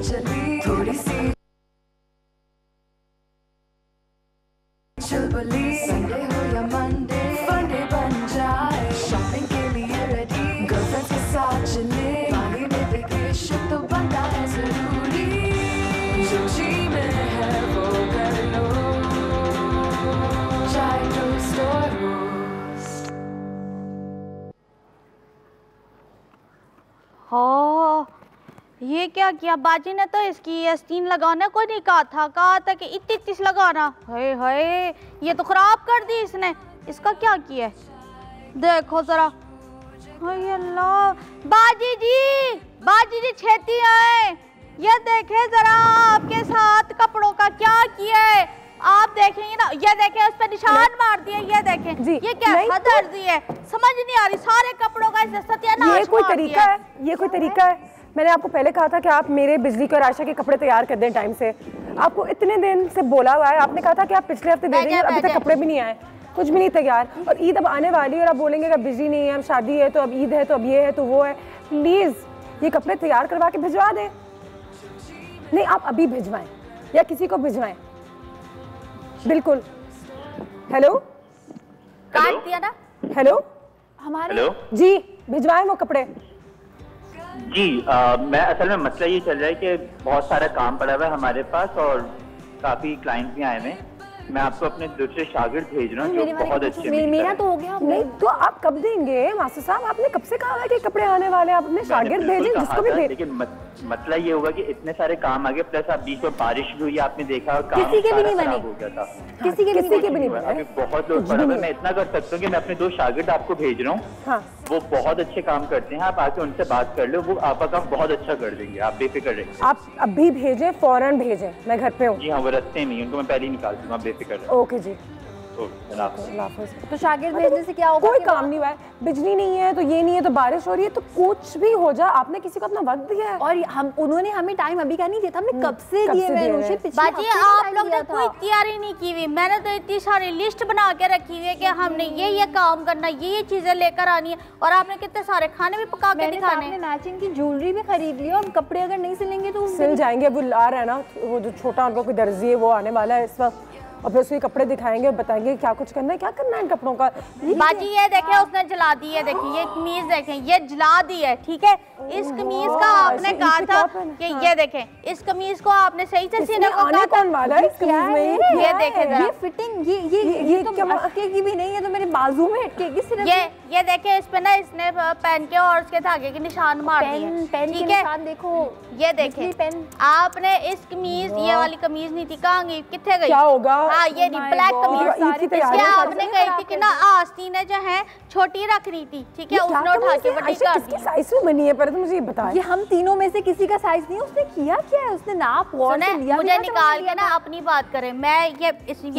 चली थोड़ी सी चुलबुली, संडे हो या मंडे फंडे बन जाए, शॉपिंग के लिए रेडी गर्लफ्रेंड्स के साथ चले, पानी में वेकेशन तो बनता है जरूरी, जो जी में है वो कर लो, चाय टोस्ट और रोस्ट। हाँ, ये क्या किया बाजी ने, तो इसकी आस्तीन लगाने को नहीं कहा था कि इतनी लगाना। हाय हाय, ये तो खराब कर दी इसने। इसका क्या किया है देखो जरा। हाय अल्लाह, बाजी जी छेती आए, ये देखे जरा आपके साथ कपड़ों का क्या किया है। आप देखेंगे ना, ये देखें उस पर निशान मार दिए, ये देखें जी, ये क्या हद अर्जी है, समझ नहीं आ रही। सारे कपड़ों का सत्यानाश। ये कोई तरीका है? ये कोई तरीका है? मैंने आपको पहले कहा था कि आप मेरे बिजली के और आयशा के कपड़े तैयार कर दें टाइम से। आपको इतने दिन से बोला हुआ है, आपने कहा था कि आप पिछले हफ्ते दे देंगे, अभी तक कपड़े भी नहीं आए, कुछ भी नहीं तैयार। और ईद अब आने वाली है और आप बोलेंगे कि बिजली नहीं है, अब शादी है तो अब ईद है, तो अब ये है तो वो है। प्लीज़ ये कपड़े तैयार करवा के भिजवा दें। नहीं, आप अभी भिजवाएं या किसी को भिजवाएं। बिल्कुल। हेलो, काट दिया ना। हेलो, हमारे जी भिजवाएं वो कपड़े जी। मैं असल में मसला ये चल रहा है कि बहुत सारा काम पड़ा हुआ है हमारे पास और काफी क्लाइंट भी आए हुए हैं। मैं आपको अपने दूसरे शागिर्द भेज रहा हूँ जो बहुत अच्छे। मेरा तो हो गया। नहीं तो आप कब देंगे मास्टर साहब? आपने कब से कहा है कि कपड़े आने वाले हैं? आप अपने शागिर्द भेजें, जिसको भी भेजें। लेकिन मसला ये होगा कि इतने सारे काम आ गए, प्लस आप बीच में बारिश भी हुई, आपने देखा किसी के भी नहीं बने, हो गया था। किसी के भी नहीं बने। अभी बहुत लोग पड़ा हुआ है। मैं इतना कर सकता हूँ कि मैं अपने 2 शागिर्द आपको भेज रहा हूँ, वो बहुत अच्छे काम करते हैं। आप आके उनसे बात कर लो, वो आपका काम बहुत अच्छा कर देंगे, आप बेफिक्र रहिए। आप अभी भेजें, फौरन भेजें, मैं घर पे हूँ। जी हाँ, वो रस्ते में, उनको मैं पहले ही निकाल दूंगा, आप बेफिक्र रहिए। ओके जी। तो शागिर्द भेजने से क्या होगा? कोई काम नहीं हुआ है, बिजली नहीं है तो ये नहीं है तो बारिश हो रही है, तो कुछ भी हो जाए, आपने किसी को अपना वक्त दिया है। और उन्होंने हमें टाइम अभी का नहीं दिया था, हमने कब से दिए हुए। बाजी आप लोग ने कोई तैयारी नहीं की हुई। मैंने तो इतनी सारी लिस्ट बना के रखी हुई है कि हमने ये काम करना, ये चीजें लेकर आनी है, और आपने कितने सारे खाने भी पका के दिखाने हैं। मैचिंग की ज्वेलरी भी खरीद ली, और कपड़े अगर नहीं सिलेंगे तो सिल जाएंगे। वो ला रहा है ना, वो जो छोटा उनको कोई दर्जी है, वो आने वाला है इस वक्त, और फिर उसके कपड़े दिखाएंगे और बताएंगे क्या कुछ करना है, क्या करना है इन कपड़ों का। बाजी ये देखें, उसने जला दी है, देखिए ये कमीज देखें, ये जला दी है, ठीक है। इस कमीज का आपने कहा था कि ये देखें, इस कमीज को आपने सही से सीने को कहा था। कौन वाला है इस कमीज में? ये देखें जरा, ये फिटिंग, ये तो अटकेगी भी नहीं है, तो मेरे बाजू में अटकेगी सिर्फ। ये देखें, इस पे ना इसने पहन के और उसके धागे के निशान मार दिए, ठीक है। देखो ये देखें, आपने इस कमीज, ये वाली कमीज नहीं थी, कहाँ गई, कितने गई? क्या होगा? हाँ, ये ब्लैक कमीज, इसके आपने कही थी कि ना आस्तीनें जो है छोटी रखनी थी, ठीक है, उसने उठा के बड़ी कर दी। साइज में बनी है, पर मुझे ये बताएं। ये हम तीनों में से किसी का साइज नहीं, उसने किया क्या है? उसने नाप और से लिया, मुझे निकाल के ना अपनी बात करें। मैं ये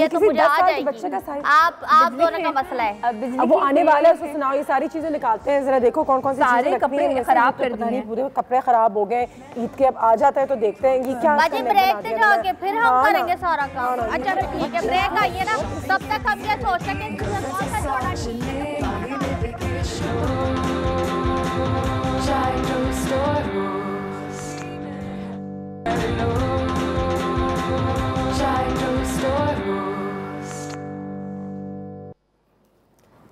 तो मुझे आ जाएगी। आप दोनों का मसला है। अब वो आने वाला है, उसको सुनाओ, ये सारी चीजें निकालते हैं, जरा देखो कौन कौन सी सारे कपड़े खराब कर दिए, पूरे कपड़े खराब हो गए। ईद के अब आ जाता है तो देखते हैं ये क्या। बाजी ब्रेक पे जाके फिर हम करेंगे सारा काम। अच्छा ठीक है, ब्रेक आइए ना, तब तक हम ये सोच सकें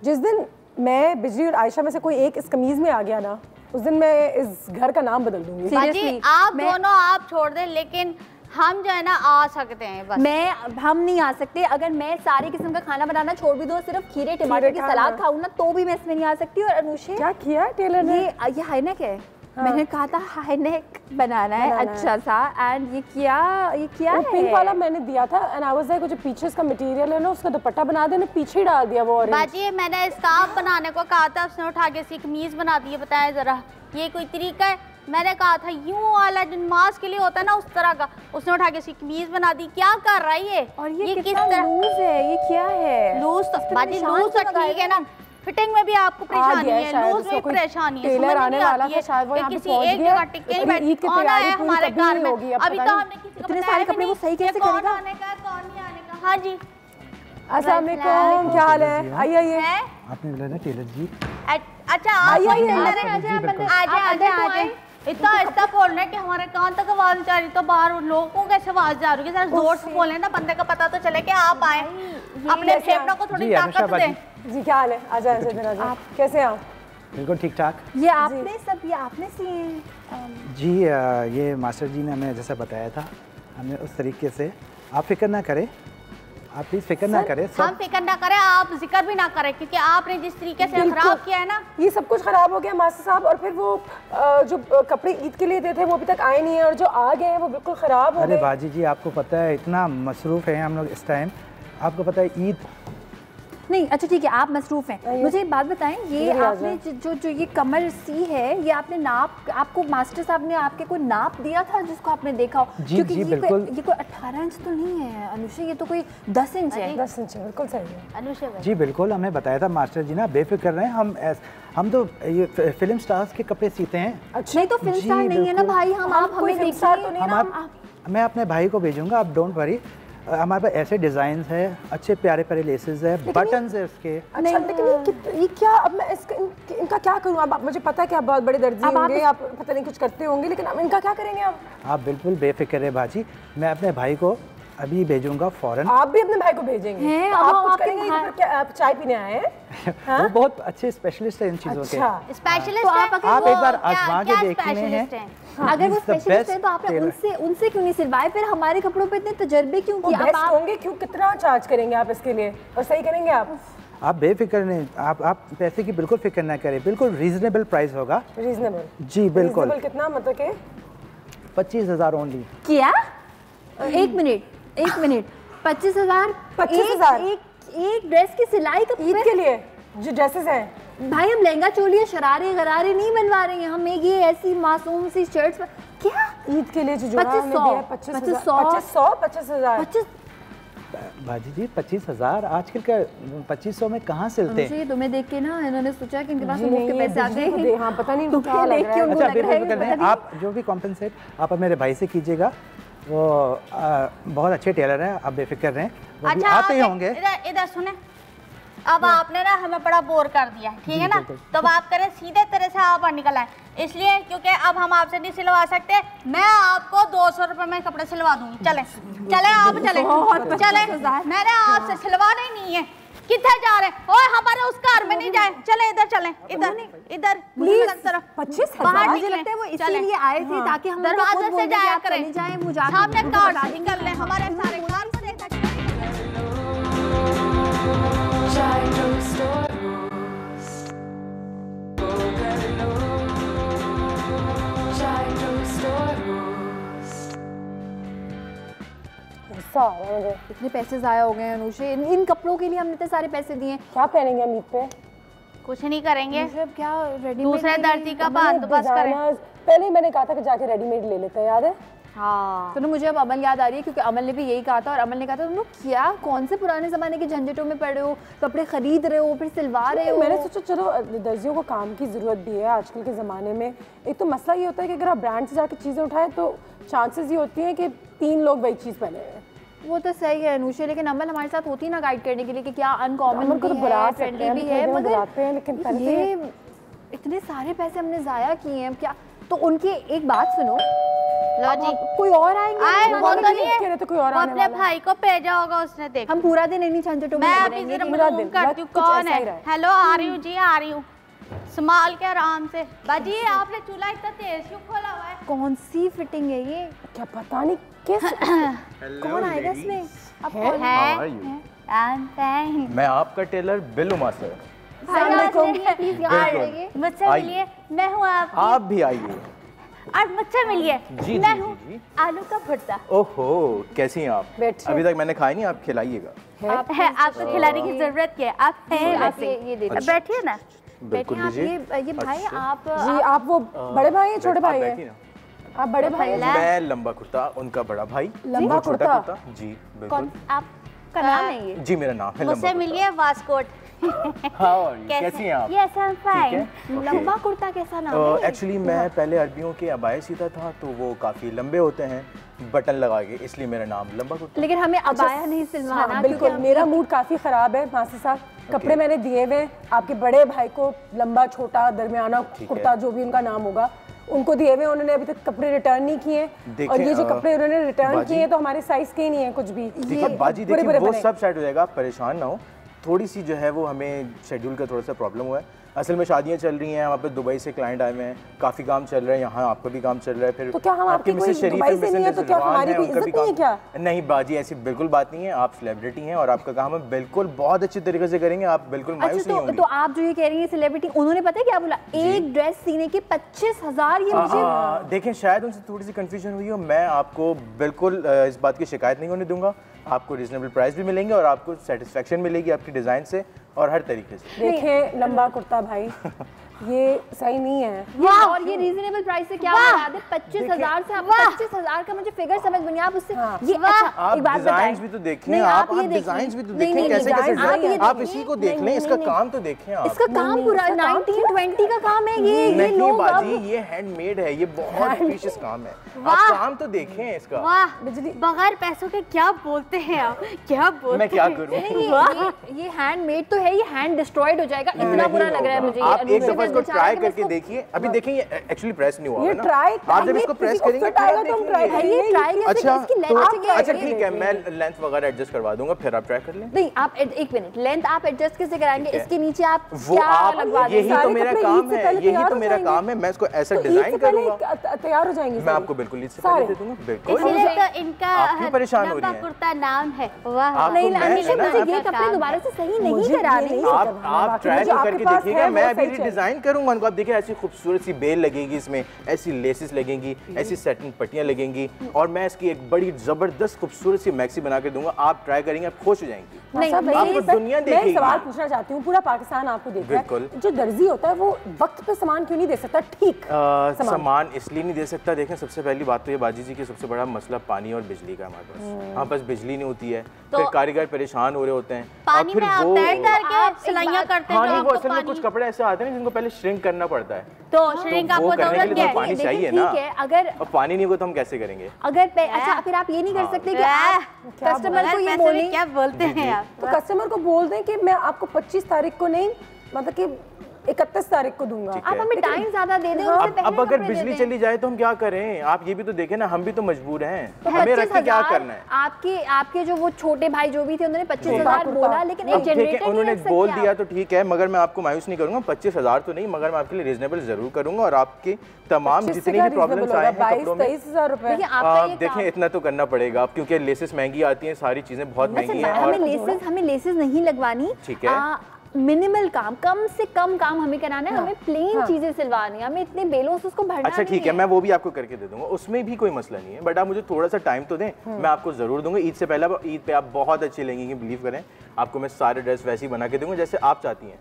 जिस दिन मैं बिजली और आयशा में से कोई एक इस कमीज में आ गया ना, उस दिन मैं इस घर का नाम बदल दूंगी। बाजी आप दोनों आप छोड़ दें, लेकिन हम जो है ना आ सकते हैं बस। हम नहीं आ सकते। अगर मैं सारे किस्म का खाना बनाना छोड़ भी दूँ, सिर्फ खीरे टमाटर की सलाद खाऊं ना, तो भी मैं इसमें नहीं आ सकती। और अनुषे क्या किया है टेलर ने? ये हाईनेक है। मैंने कहा था हाईनेक बनाना है अच्छा सा, एंड ये क्या है? पिंक वाला मैंने दिया था, एंड आई वाज लाइक जो पीछे इसका मटेरियल है ना, उसका दुपट्टा बना देना, पीछे ही डाल दिया वो। और बाजी मैंने स्कार्फ बनाने को कहा था, उसने उठा के सी कमीज बना दी है। बताएं जरा, ये कोई तरीका है? मैंने कहा था यूं वाला जो मास्क के लिए होता है ना, उस तरह का, उसने उठा के सी कमीज बना दी। क्या कर रहा है ये? और ये किस तरह लूज है? ये क्या है? लूज तो बाजी लूज तो ठीक है ना, फिटिंग में भी आपको परेशानी है, लूज में परेशानी है। टेलर आने वाला था शायद, वो यहाँ पे किसी एक जगह टिके ही बैठी कौन है हमारे घर में? अभी तो हमने किसी को इतने सारे कपड़े वो सही कैसे करेगा? कौन आने का कौन नहीं आने का? हाँ जी, अस्सलाम वालेकुम, क्या हाल है? आइए। आपने बोला ना टेलर जी। अच्छा आप टेलर हैं? आजा इतना बोल रहे हैं कि हमारे कान तक आवाज जा रही, तो बाहर लोगों को कैसे आवाज जा रही है? जरा जोर से बोले ना, बंदे का पता तो चले कि आप आए, अपने फेफड़ों को थोड़ी ताकत दें। जी क्या हाल है? आ जाए आप कैसे हैं? आप बिल्कुल ठीक ठाक। ये आपने सिए हैं? जी ये मास्टर जी ने हमें जैसा बताया था, हमने उस तरीके से। आप फिक्र ना करें, आप प्लीज फिक्र ना करें। हम फिक्र ना करें, आप जिक्र भी ना करें, क्योंकि आपने जिस तरीके से खराब किया है ना, ये सब कुछ खराब हो गया मास्टर साहब। और फिर वो जो कपड़े ईद के लिए देते थे वो अभी तक आए नहीं है, और जो आ गए हैं वो बिल्कुल खराब हो गए। अरे बाजी जी, आपको पता है इतना मसरूफ है हम लोग इस टाइम, आपको पता है ईद नहीं। अच्छा ठीक है, आप मसरूफ हैं। मुझे एक बात बताएं, ये आपने जो ये कमर सी है, ये आपने नाप, आपको मास्टर साहब ने आपके कोई नाप दिया था जिसको आपने देखा हो? क्योंकि ये कोई 18 इंच तो नहीं है अनुषा, ये तो कोई 10 इंच है। 10 इंच है, बिल्कुल सही है अनुषा जी। बिल्कुल हमें बताया था मास्टर जी ना, बेफिक्र रहे, हम तो ये फिल्म स्टार्स के कपड़े सीते हैं। अच्छा नहीं तो फिल्म स्टार नहीं है ना भाई, हम आप हमें देखिए। मैं अपने भाई को भेजूंगा, आप डोंट वरी। हमारे पास ऐसे डिजाइन है, अच्छे प्यारे प्यारे लेसेस है, बटन्स है उसके। अच्छा लेकिन ये क्या, अब मैं इनका क्या करूँ? अब मुझे पता है कि आप बहुत बड़े दर्जी होंगे, आप पता नहीं कुछ करते होंगे, लेकिन अब इनका क्या करेंगे आप बिल्कुल बेफिक्र है बाजी, मैं अपने भाई को अभी भेजूंगा फौरन। आप भी अपने भाई को भेजेंगे? आप कुछ करेंगे? आप चाय पीने आए हैं? वो बहुत अच्छे स्पेशलिस्ट है इन चीजों के। स्पेशलिस्ट आप एक बार आजमा के देखने हैं। अगर वो स्पेशलिस्ट है तो आपने उनसे क्यों नहीं सिलवाए? फिर हमारे कपड़ों पे इतने तजर्बे क्यों किए? बेस्ट होंगे क्यों? कितना चार्ज करेंगे आप इसके लिए, और सही करेंगे आप बेफिक्र नहीं, आप पैसे की बिल्कुल फिक्र ना करें, बिल्कुल रीजनेबल प्राइस होगा। रीजनेबल? जी बिल्कुल। कितना मतलब के? 25,000 ओनली। क्या? एक मिनट 25,000? 25,000 एक ड्रेस की सिलाई का ईद के लिए जो ड्रेसेस हैं? भाई हम लहंगा चोलियां शरारे गरारे नहीं बनवा रहे हैं, हम एक ये ऐसी मासूम सी शर्ट्स पर क्या ईद के लिए जो जोड़ा हमने दिया है 25,000। बाजी जी 25,000 आजकल का 2500 में कहाँ सिलते हैं? तुम्हें देख के ना इन्होंने सोचा कि इनके पास मुफ्त के पैसे आते हैं। हाँ पता नहीं क्या लग रहा है। अच्छा बेफिक्र नहीं, आप जो भी कॉम्पेंसेट आप मेरे भाई से कीजिएगा, वो बहुत अच्छे टेलर हैं, आप बेफिक्र रहें, वो भी आते ही होंगे। इधर सुने, अब आपने ना हमें बड़ा बोर कर दिया, ठीक है ना, तो अब आप करें सीधे तरह से आप निकल आए, इसलिए क्योंकि अब हम आपसे नहीं सिलवा सकते। मैं आपको 200 रुपए में कपड़े सिलवा दूंगी। चले आप चले, मैंने आपसे सिलवाना ही नहीं है। किधर जा रहे हैं? और हमारे उस कार में नहीं जाए, चले इधर, चले इधर तरफ। 25,000 मुझे लगता है वो इसीलिए आए थे ताकि हम दरवाजे से जाया करें, सामने कार से निकल ले, हमारे सारे कार को देखा। इतने पैसे जाया हो गए हैं अनुषे, इन कपड़ों के लिए हमने इतने सारे पैसे दिए। क्या पहनेंगे हम ईद पे? कुछ नहीं करेंगे, क्या रेडीमेड दूसरे दर्जी का बंदोबस्त करें। पहले ही मैंने कहा था कि जाके रेडीमेड ले लेते हैं, याद है? हाँ तो मुझे अब अमल याद आ रही है, क्योंकि अमल ने भी यही कहा था, और अमल ने कहा था तुम लोग क्या कौन से पुराने ज़माने के झंझटों में पड़े हो, कपड़े खरीद रहे हो फिर सिलवा रहे हो। मैंने सोचा चलो दर्जियों को काम की ज़रूरत भी है आजकल के ज़माने में। एक तो मसला ये होता है कि अगर आप ब्रांड से जाके चीज़ें उठाएं तो चांसेस ये होती हैं कि 3 लोग वही चीज़ पहने हैं। वो तो सही है अनुषा, लेकिन अमल हमारे साथ होती ना गाइड करने के लिए कि क्या अनकॉमन भी है, ट्रेंडी भी है, मगर लेकिन ये इतने सारे पैसे हमने ज़ाया किए हैं क्या? तो उनकी एक बात सुनो, कोई और आएंगे? वो तो नहीं है, तो कोई और वो अपने भाई को भेजा होगा उसने, देख। हम पूरा दिन इन्हीं झंझटों में मैं अभी जरा मालूम करती हूँ कौन है। हेलो, आ रही हूँ जी, आ रही हूँ, संभाल के आराम से। बाजी आपने चूल्हा इतना तेज क्यों खोला हुआ है? कौन सी फिटिंग है ये? क्या पता नहीं किस कौन आएगा इसमें? अब कौन है? मैं आपका टेलर बिल्लू मास्टर। मुझसे मिलिए, मैं हूँ आप भी आइए और मुझसे मिलिए, मैं हूँ आलू का भुर्ता। ओहो, कैसी हैं आप? अभी तक मैंने खाया नहीं, आप खिलाइएगा। आपको खिलाने की जरूरत क्या है? आप बैठिए ना। बिल्कुल लीजिए। ये भाई आप जी, आप वो बड़े भाई हैं छोटे भाई हैं? आप बड़े भाई हैं? मैं लंबा कुर्ता, उनका बड़ा भाई। लंबा कुर्ता? जी बिल्कुल। आपका नाम है ये? जी मेरा नाम है लंबा। मुझसे मिलिए वास्कोट। कैसी हैं आप? Yes I am fine. लंबा कुर्ता कैसा नाम है? एक्चुअली मैं पहले अरबियों के अबाए सीता था, तो वो काफी लंबे होते हैं बटन लगा के, इसलिए मेरा नाम लंबा कुर्ता। लेकिन हमें अबाया नहीं सिलवाना। हाँ, बिल्कुल, मेरा मूड काफी खराब है मास्टर साहब। कपड़े मैंने दिए हुए आपके बड़े भाई को, लंबा छोटा दरमियाना कुर्ता जो भी उनका नाम होगा, उनको दिए हुए, उन्होंने अभी तक कपड़े रिटर्न नहीं किए, और ये जो कपड़े उन्होंने रिटर्न किए तो हमारे साइज के ही नहीं है कुछ भी। बाजी देखिए वो सब सेट हो जाएगा, आप परेशान ना हो। थोड़ी सी जो है वो हमें शेड्यूल का थोड़ा सा प्रॉब्लम हुआ है। असल में शादियां चल रही हैं, वहाँ पे दुबई से क्लाइंट आए हुए हैं, काफ़ी काम चल रहा है, यहाँ आपका भी काम चल रहा है। फिर तो क्या हम आपकी कोई दुबई से नहीं है तो क्या हमारी कोई इज्जत नहीं है क्या? नहीं बाजी, ऐसी बिल्कुल बात नहीं है। आप सेलिब्रिटी हैं और आपका काम हम बिल्कुल बहुत अच्छे तरीके से करेंगे, आप बिल्कुल मायूस नहीं होंगे। तो आप जो ये कह रही हैं सेलिब्रिटी, उन्होंने पता है क्या बोला, एक ड्रेस सीने के 25,000। ये मुझे देखें शायद उनसे थोड़ी सी कंफ्यूजन हुई हो। मैं आपको बिल्कुल इस बात की शिकायत नहीं होने दूंगा। आपको रीजनेबल प्राइस भी मिलेंगे और आपको सेटिस्फेक्शन मिलेगी आपकी डिज़ाइन से और हर तरीके से। देखें लंबा कुर्ता भाई ये सही नहीं है। और ये रीजनेबल प्राइस से क्या बता दे, 25,000 से। आप 25,000 का मुझे फिगर समझ बनी, आप उससे ये आप डिजाइन्स भी तो देखें, आप डिजाइन्स भी तो देखें कैसे कैसे, आप इसी को देख लें, इसका काम तो देखें आप। इसका काम पूरा 1920 का काम है ये नहीं बाजी, ये हैंडमेड है, ये बहुत प्रीशियस काम है। आप काम तो देखें इसका। वाह, बगैर पैसों के क्या बोलते हैं आप, क्या बोलते हैं? मैं क्या करूं? ये हैंडमेड तो है, ये हैंड डिस्ट्रॉयड हो जाएगा, इतना बुरा लग रहा है मुझे। आप एक दफा इसको ट्राई करके देखिए। अभी देखिए ये एक्चुअली प्रेस नहीं हुआ है ना, आप जब इसको प्रेस करेंगे अच्छा ठीक है, मैं लेंथ वगैरह एडजस्ट करवा दूंगा, फिर आप ट्राई कर लें। नहीं आप एक मिनट, लेंथ आप एडजस्ट कैसे कराएंगे? इसके नीचे आप वो आप यही तो मेरा काम है, यही तो मेरा काम है। मैं इसको ऐसा डिजाइन करूंगा, तैयार हो जाएंगे। मैं आपको बिल्कुल इससे पहले दे दूंगा। बिल्कुल इसलिए तो इनका परेशान हो रही है कुर्ता नाम है। वाह नहीं अनिशा, मुझे ये कपड़े दोबारा से सही नहीं करा रही। आप ट्राई करके देखिएगा, मैं अभी डिजाइन करूंगा उनको। आप देखिए ऐसी खूबसूरत सी बेल लगेगी, इसमें ऐसी लेसेस लगेंगी, ऐसी सेटिन पट्टियां लगेंगी, और मैं इसकी एक बड़ी जबरदस्त खूबसूरत सी मैक्सी बना के दूंगा। आप ट्राई करेंगे, आप खुश हो जाएंगी। आपको दुनिया देखेगी। मैं सवाल पूछना चाहती हूँ, पूरा पाकिस्तान आपको देख रहा है, जो दर्जी होता है वो वक्त पे सामान क्यों नहीं दे सकता? ठीक सामान इसलिए नहीं दे सकता, देखें सबसे पहली बात तो ये बाजी जी की सबसे बड़ा मसला पानी और बिजली का हमारे पास। हाँ बस बिजली नहीं होती है, फिर कारीगर परेशान हो रहे होते हैं। पानी में आप तैर करके सिलाइयां करते हैं, वो असल में कुछ कपड़े ऐसे आते हैं जिनको पहले श्रिंक करना पड़ता है, तो श्रिंक आपको जरूरत है, पानी चाहिए ना। अगर पानी नहीं होगा तो हम कैसे करेंगे? अगर अच्छा फिर आप ये नहीं कर सकते कि आप कस्टमर को ये बोले, क्या बोलते हैं आप? तो कस्टमर को बोल दें कि मैं आपको 25 तारीख को नहीं, मतलब कि 31 तारीख को दूंगा। आप हमें टाइम ज्यादा दे दें। अब अगर बिजली चली जाए तो हम क्या करें? आप ये भी तो देखें ना, हम भी तो मजबूर हैं, तो हमें रख के क्या करना है? आपके जो वो छोटे भाई जो भी थे उन्होंने 25,000 बोला, लेकिन एक जनरेटर उन्होंने बोल दिया तो ठीक है, मगर मैं आपको मायूस नहीं करूंगा। 25,000 तो नहीं, मगर मैं आपके लिए रीजनेबल जरूर करूंगा, और आपके तमाम जितनी भी प्रॉब्लम्स आए हैं कपड़ों में, 23,000 रुपए देखें इतना तो करना पड़ेगा, क्योंकि लेसेस महंगी आती हैं, सारी चीजें बहुत महंगी हैं। हमें लेसेस नहीं लगवानी, ठीक है, मिनिमल काम, कम से कम काम हमें कराना है। हमें प्लेन चीजें सिलवानी है, हमें इतने बेलों से उसको भरना। अच्छा ठीक है, मैं वो भी आपको करके दे दूंगा, उसमें भी कोई मसला नहीं है, बट आप मुझे थोड़ा सा टाइम तो दें, मैं आपको जरूर दूंगा। ईद से पहले, ईद पे आप बहुत अच्छी लगेंगी, बिलीव करें, आपको मैं सारे ड्रेस वैसे ही बना के दूंगा जैसे आप चाहती हैं।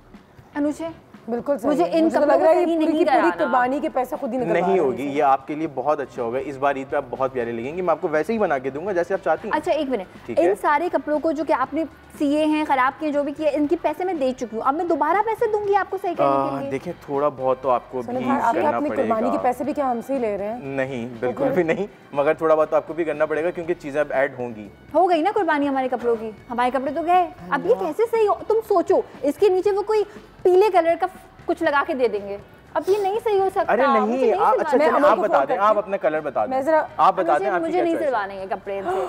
अनुजे बिल्कुल मुझे इन तो लग रहा है ये पूरी कुर्बानी के पैसे खुद ही नहीं होगी, ये आपके लिए बहुत अच्छा होगा। इस बार ईद पे आप बहुत प्यारे लगेंगे, मैं आपको वैसे ही बना के दूंगा जैसे आप चाहती हैं। अच्छा एक मिनट, इन सारे कपड़ों को जो कि आपने सिए हैं, खराब किए, जो भी किए, इनके पैसे मैं दे चुकी हूँ, अब मैं दोबारा पैसे दूंगी आपको सही करने के लिए। देखिए थोड़ा बहुत तो आपको भी करना पड़ेगा। कुर्बानी के पैसे भी क्या हमसे ही ले रहे हैं? नहीं बिल्कुल भी नहीं, मगर थोड़ा बहुत तो आपको भी करना पड़ेगा, क्योंकि चीजें अब ऐड होंगी। हो गई ना कुर्बानी हमारे कपड़ों की, हमारे कपड़े तो गए, अब ये कैसे सही हो? तुम सोचो, इसके नीचे वो कोई पीले कलर का कुछ लगा के दे देंगे, अब ये नहीं सही हो सकता। अरे नहीं, अच्छा आप बता दें, आप अपना कलर बता दें, आप बता दें। मुझे नहीं सिलवाने हैं कपड़े इनसे।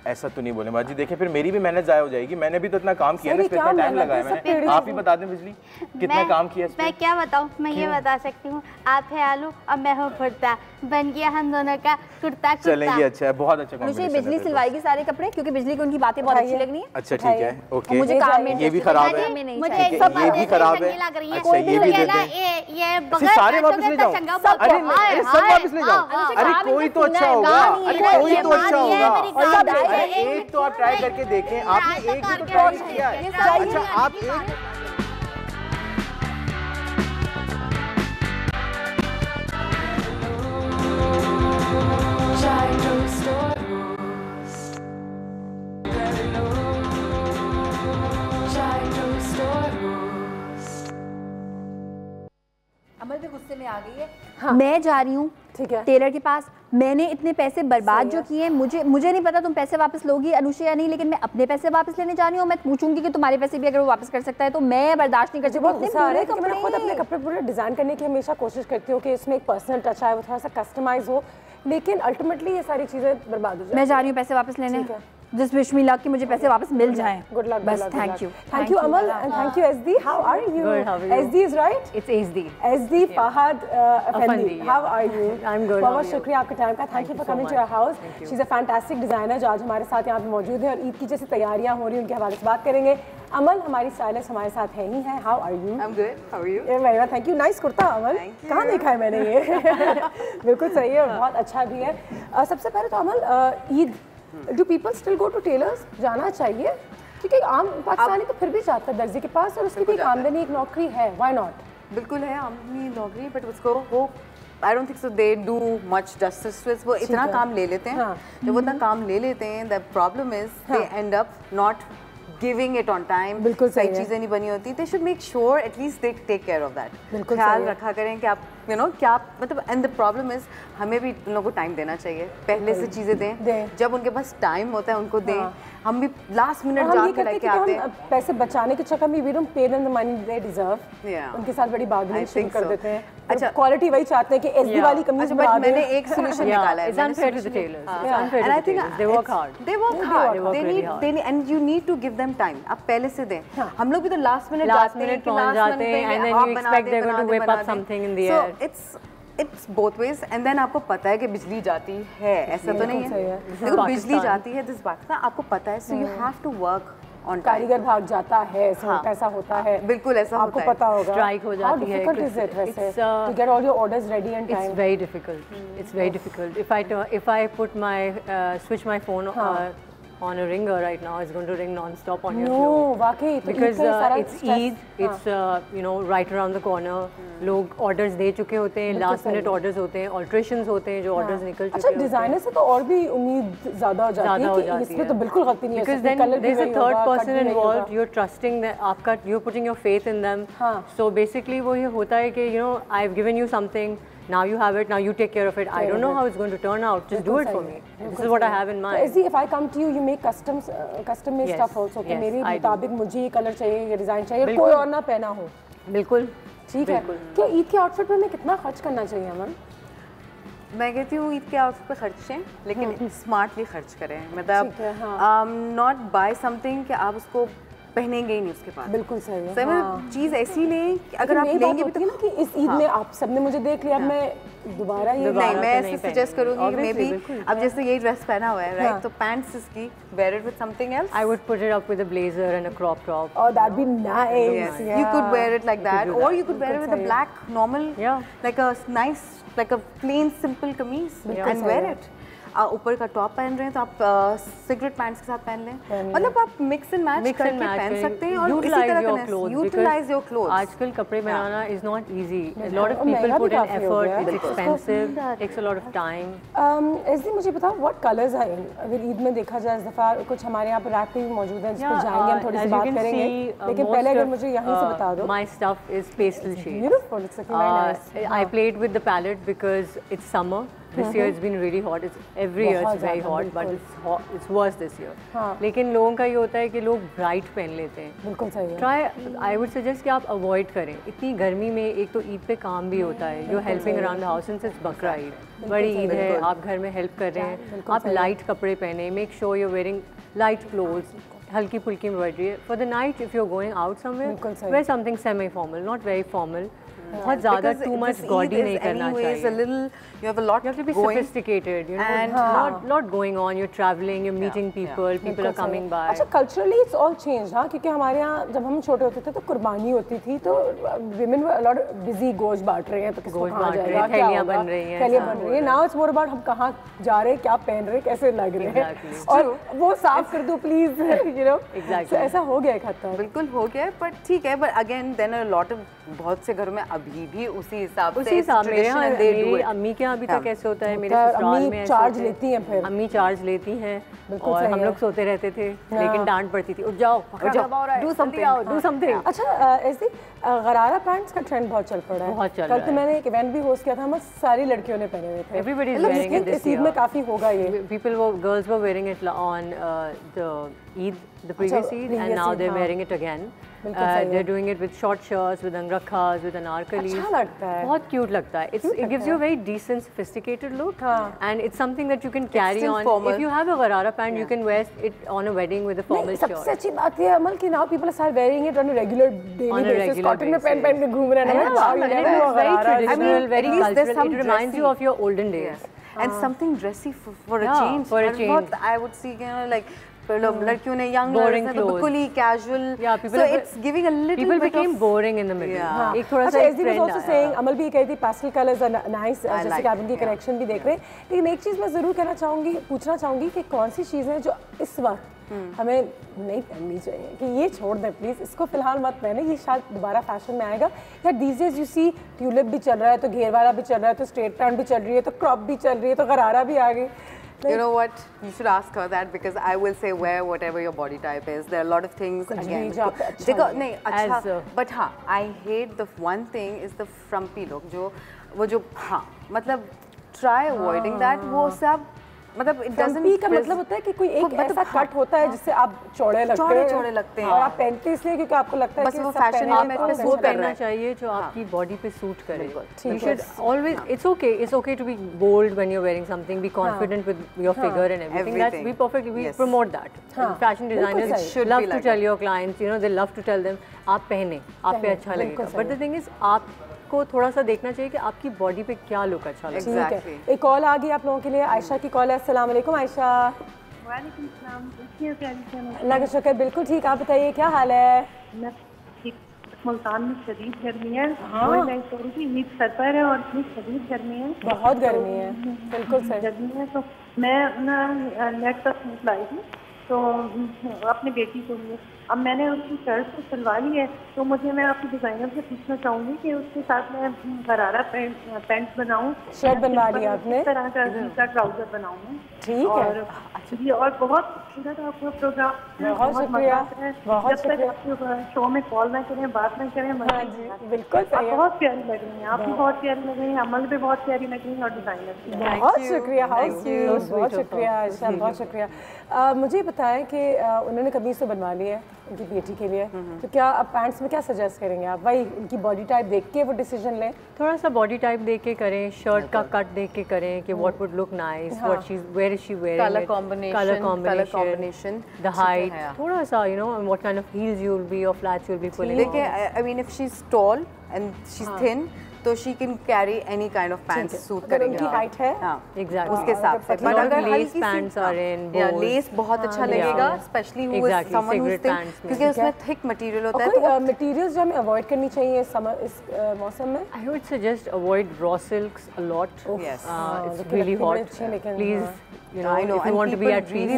ऐसा तो नहीं बोले बाजी, देखिए फिर मेरी भी मेहनत जाया हो जाएगी, मैंने भी तो इतना काम किया ना, इतना टाइम लगाया मैंने। आप ही बता दें बिजली कितना काम किया। मैं क्या बताऊं, मैं ये बता सकती हूँ, आप है आलू और मैं हूँ भुट्टा, बन गया हम दोनों का कुर्ता। चलेंगे, अच्छा है, बहुत अच्छा। मुझे बिजली सिलवाएगी सारे कपड़े, क्योंकि बिजली को उनकी बातें बहुत अच्छी लगनी है। अच्छा ठीक है, ओके। मुझे काम में ये भी खराब है, मुझे ये भी खराब है। अच्छा ये भी दे दें, ये सारे वापस ले जाओ। अरे सब वापस ले जाओ। अरे कोई तो अच्छा होगा, अरे कोई तो अच्छा होगा। अरे एक तो आप ट्राई करके देखें, आपने एक भी तो ट्राई किया है। अच्छा आप एक अमल भी गुस्से में आ गई है। हाँ। मैं जा रही हूँ ठीक है टेलर के पास, मैंने इतने पैसे बर्बाद जो किए, मुझे नहीं पता तुम पैसे वापस लोगी अनुषा या नहीं, लेकिन मैं अपने पैसे वापस लेने जा रही हूँ। मैं पूछूंगी कि तुम्हारे पैसे भी अगर वो वापस कर सकता है तो मैं बर्दाश्त नहीं कर सकती। मैं खुद अपने कपड़े पूरे डिजाइन करने की हमेशा कोशिश करती हूँ कि इसमें एक पर्सनल टच आए, वो थोड़ा सा कस्टमाइज हो, लेकिन अल्टीमेटली ये सारी चीजें बर्बाद हो जाए। मैं जा रही हूँ पैसे वापस लेने। Just wish me luck कि मुझे पैसे वापस मिल जाएं। Good luck. बस thank you. Thank you Amal and thank you SD. How are you? Good. How are you? SD is right? It's SD. SD Fahad Effendi. yeah. How are you? I'm good. बहुत शुक्रिया आपके time का. Thank you for coming to our house. She's a fantastic designer जो आज हमारे साथ यहाँ पे मौजूद है और ईद की जैसी तैयारियाँ हो रही हैं उनके हवाले से बात करेंगे. अमल हमारी स्टाइलिस्ट हमारे साथ है ही है. How are you? I'm good. How are you? very well. Thank you. Nice kurta अमल. कहाँ देखा है मैंने ये? बिल्कुल सही है और बहुत अच्छा भी है. सबसे पहले तो अमल Eid Do people still go to tailors? जाना चाहिए क्योंकि आम पाकिस्तानी तो फिर भी जाता है दर्जी के पास और उसकी भी एक आमदनी एक नौकरी है. Why not? बिल्कुल है आमदनी नौकरी, बट उसको वो I don't think so they do much justice to it. वो इतना काम ले लेते हैं, जब वो इतना काम ले लेते हैं, the problem is they end up not giving it on time. बिल्कुल सही है. चीज़ें नहीं बनी होती. They should make sure at least they take care of that. बिल्कुल ख्याल रखा करें कि आप क्या मतलब and the problem is हमें भी उन लोगों को टाइम देना चाहिए. पहले से चीज़ें दें. जब उनके पास टाइम होता है उनको दें. हम भी लास्ट मिनट जाके लेके आते हैं. पैसे बचाने के चक्कर में we don't pay them the money they deserve. उनके साथ बड़ी बार्गेनिंग शुरू कर देते हैं. अच्छा क्वालिटी वही चाहते हैं कि एसडी वाली कमीज बढ़ा दें. मैंने एक सॉल्यूशन निकाला है. It's unfair to the tailors. It's unfair to the tailors. They work hard. They work hard. They need and you need to give them time. आप पहले से दें. हम लोग भी तो लास्ट मिनट पहुंच जाते हैं and then you expect they're going to whip up something in the air. It's both ways and then आपको पता है कि बिजली जाती है, ऐसा तो नहीं है. देखो बिजली जाती है दिस बात का आपको पता है, so you have to work on time. कारीगर भाग जाता है, ऐसा होता है. बिल्कुल ऐसा होता है. आपको पता होगा. स्ट्राइक हो जाती है. How difficult is it वैसे to get all your orders ready in time? It's very difficult. It's very difficult. If I put my switch my phone on a ringer right now, it's going to ring non-stop on your floor. No, वाकई. Because it's Eid, it's you know right around the corner. लोग orders दे चुके होते हैं, last minute orders होते हैं, alterations होते हैं जो orders निकल चुके होते हैं. अच्छा डिजाइनर से तो और भी उम्मीद ज़्यादा हो जाती है कि इसमें तो बिल्कुल गलती नहीं है. Because then there's a third person involved. You're trusting that आपका you're putting your faith in them. So basically वो ये होता है कि you know I've given you something. Now you have it. Now you take care of it. I don't know how it's going to turn out. Just do it for me. This is what I have in mind. So, if I come to you, you make custom made stuff also. कि मेरे मुताबिक मुझे ये colour चाहिए, ये design चाहिए, और कोई और ना पहना हो. बिल्कुल. ठीक है. तो ईद के आउटफिट पे हमें कितना खर्च करना चाहिए अमन? मैं कहती हूँ ईद के आउटफिट पे खर्चें, लेकिन स्मार्टली खर्च करें. मतलब नॉट बाय समथिंग कि आप उसको पहनेंगे ही नहीं उसके बाद. बिल्कुल सही है. सही में चीज़ ऐसी लें कि अगर आप लेंगे भी तो ना कि इस ईद में आप सबने मुझे देख लिया, मैं दोबारा ये नहीं, मैं ऐसे सजेस्ट करूँगी कि मे बी अब जैसे यही ड्रेस पहना हुआ है राइट, तो पैंट्स इसकी wear it with something else. I would put it up with a blazer and a crop top. Oh, that'd be nice. Yes. You could wear it like that, or you could wear it with a black normal, like a nice, like a plain simple kameez and wear it. ऊपर का top पहन रहे हैं तो आप cigarette pants के साथ पहन लें. मतलब आप मिक्स एंड मैच करके पहन सकते हैं और इसी तरह का यूटिलाइज योर क्लोथ्स. आजकल कपड़े बनाना is not easy. Lot of people put in effort. It's expensive, takes a lot of time. ऐसे मुझे बताओ व्हाट कलर्स आर इन. अगर ईद में देखा जाए इस दफा कुछ हमारे यहाँ पर रैक पे भी मौजूद है जिस पर जाएंगे हम थोड़ी सी बात करेंगे, लेकिन पहले अगर मुझे यहीं से बता दो. My stuff is pastel shades. Beautiful. It's looking very nice. I played with the palette because it's summer. This year it's been really hot. It's every year it's very hot, but it's worse this year. लेकिन लोगों का ये होता है कि लोग bright पहन लेते हैं. बिल्कुल सही है. Try, I would suggest कि आप अवॉइड करें. इतनी गर्मी में एक तो ईद पे काम भी होता है. You're helping around the house since it's बकरा ईद. बड़ी ईद है, आप घर में हेल्प कर रहे हैं. आप लाइट कपड़े पहने. Make sure you're wearing light clothes. हल्की फुल्की embroidery. For the night, if you're going out somewhere, wear something semi-formal, not very formal. बहुत ज़्यादा too much gaudy नहीं करना चाहिए. You have a lot. You have to be sophisticated, you know, and lot going on. You're traveling, you're meeting people. People are coming by. अच्छा, culturally it's all changed, हाँ, क्योंकि हमारे यहाँ जब हम छोटे होते थे तो कुर्बानी होती थी तो women were a lot busy गोश्त बांट रहे हैं तो किसको कहाँ जाएगा, थैलियाँ बन रही हैं. थैलियाँ बन रही हैं. Now it's more about हम कहाँ जा रहे हैं, क्या पहन रहे हैं, कैसे लग रहे हैं, और वो साफ कर दो प्लीज. You know, exactly. ऐसा हो गया है खत्म. बिल्कुल हो गया है, but ठीक है. But again, then a lot of बहुत से घरों में अभी भी उसी हिसाब से मेरे अम्मी के यहाँ अभी तक ऐसे होता है, मेरे ससुराल में चार्ज लेती हैं, फिर अम्मी चार्ज लेती हैं और हम लोग सोते रहते थे, लेकिन डांट पड़ती थी, उठ जाओ डू समथिंग। अच्छा ऐसे गरारा पैंट्स का ट्रेंड बहुत चल पड़ा है, बहुत चल रहा है। कल तो मैंने एक इवेंट भी होस्ट किया था, हम सारी लड़कियों ने पहने हुए थे, everybody is wearing it this Eid में काफी होगा ये, पीपल वो girls were wearing it on the Eid, the previous Eid, and now they're wearing it again. They're doing it with short shirts, with angrakhas, with anarkalis. अच्छा लगता है, बहुत cute लगता है. It gives you a very decent, sophisticated look, and it's something that you can carry on. If you have a gharara pant, you can wear it on a wedding with a formal shirt. सबसे अच्छी बात ये अमल कि now people are wearing it on a regular daily basis. Cotton में पहन के घूम रहे हैं ना, it's very traditional, very cultural. It reminds you of your olden days. And something dressy for a change. For a change. I would see, you know, like लड़कियों ने young girls ने तो बिल्कुल ही casual. So it's giving a little people bit became boring in the middle. एक थोड़ा सा trend आया. Also saying अमल भी कही थी pastel colors are nice, जैसे कि आप इनकी कलेक्शन भी देख रहे हैं, लेकिन एक चीज़ मैं ज़रूर कहना चाहूँगी, पूछना चाहूँगी कि कौन सी चीज़ें जो इस वक्त हमें नहीं पहननी चाहिए, कि ये छोड़ दें प्लीज़, इसको फिलहाल मत पहने, ये शायद दोबारा फैशन में आएगा, या these days you see tulip भी चल रहा है, तो घेर वाला भी चल रहा है, तो स्ट्रेट पैंट भी चल रही है, तो क्रॉप भी चल रही है, तो गरारा भी आ गई. You know what? You should ask her that, because I will say wear whatever your body type is. There are a lot of things again. नहीं अच्छा, but हाँ, I hate the one thing is the frumpy look. वो जो हाँ, मतलब try avoiding that. वो सब मतलब it doesn't. का मतलब होता है कि कोई एक ऐसा कट होता है जिससे आप चौड़े लगते हैं और आप पहनते इसलिए क्योंकि आपको लगता है कि वो फैशन में वो पहनना चाहिए जो आपकी बॉडी पे सूट करे. You should always, it's okay to be bold when you're wearing something, be confident with your figure and everything. That's we perfectly we promote that. Fashion designers should love to tell your clients, you know, they love to tell them आप पहने, आप पे अच्छा लगेगा. But the thing is आप को थोड़ा सा देखना चाहिए कि आपकी बॉडी पे क्या लुक अच्छा लगता है. एक कॉल आ गई आप लोगों के लिए, आयशा की कॉल है. अस्सलाम वालेकुम आयशा. वालेकुम सलाम. अल्लाह का शुक्र, बिल्कुल ठीक. आप बताइए क्या हाल है? मैं ठीक. मुल्तान में शदीद गर्मी है. ईद सर पर है और इतनी शदीद गर्मी है, बहुत गर्मी है. बिल्कुल सही गर्मी है. तो मैं ना नेट का सूट लाई थी तो अपनी बेटी को लिए. अब मैंने उसकी शर्ट तो सिलवा ली है, तो मैं आपकी डिज़ाइनर से पूछना चाहूँगी कि उसके साथ मैं गरारा पैंट बनाऊँ. शर्ट बनवा ली आपने? इस तरह का ट्राउज़र बनाऊँ. ठीक है जी. और बहुत खूबसूरत आपका प्रोग्राम. बहुत शुक्रिया. बहुत शुक्रिया. आपके शो में कॉल ना करें, बात ना करें. बिल्कुल आप बहुत प्यारी लग रही हैं. आप भी बहुत प्यारी लग रही हैं, अमल भी बहुत प्यारी लग रही है, और डिज़ाइनर. बहुत शुक्रिया. बहुत शुक्रिया आयशा, बहुत शुक्रिया. मुझे बताएं कि उन्होंने कमीज तो बनवा ली है उनकी बेटी के लिए, तो क्या अब पैंट्स में क्या सजेस्ट करेंगे आप? भाई उनकी बॉडी टाइप देख के वो डिसीजन लें? थोड़ा सा बॉडी टाइप देख के करें, शर्ट का कट देख के करें कि what would look nice, what she wear is she wearing, colour combination, the height, थोड़ा सा you know what kind of heels you will be और flats you will be pulling. देखिए I mean if she is tall and she is thin तो she can carry any kind of pants suit करेंगे. उनकी height है exactly उसके हिसाब से. But अगर lace pants are in, lace बहुत अच्छा लगेगा, specially who is someone who is thin, क्योंकि उसमें थिक मटेरियल होता है. तो मटेरियल्स जो हमें अवॉइड करनी चाहिए समर इस मौसम में? I would suggest avoid raw silks a lot. It's really hot. Please you know, if you want to be at peace,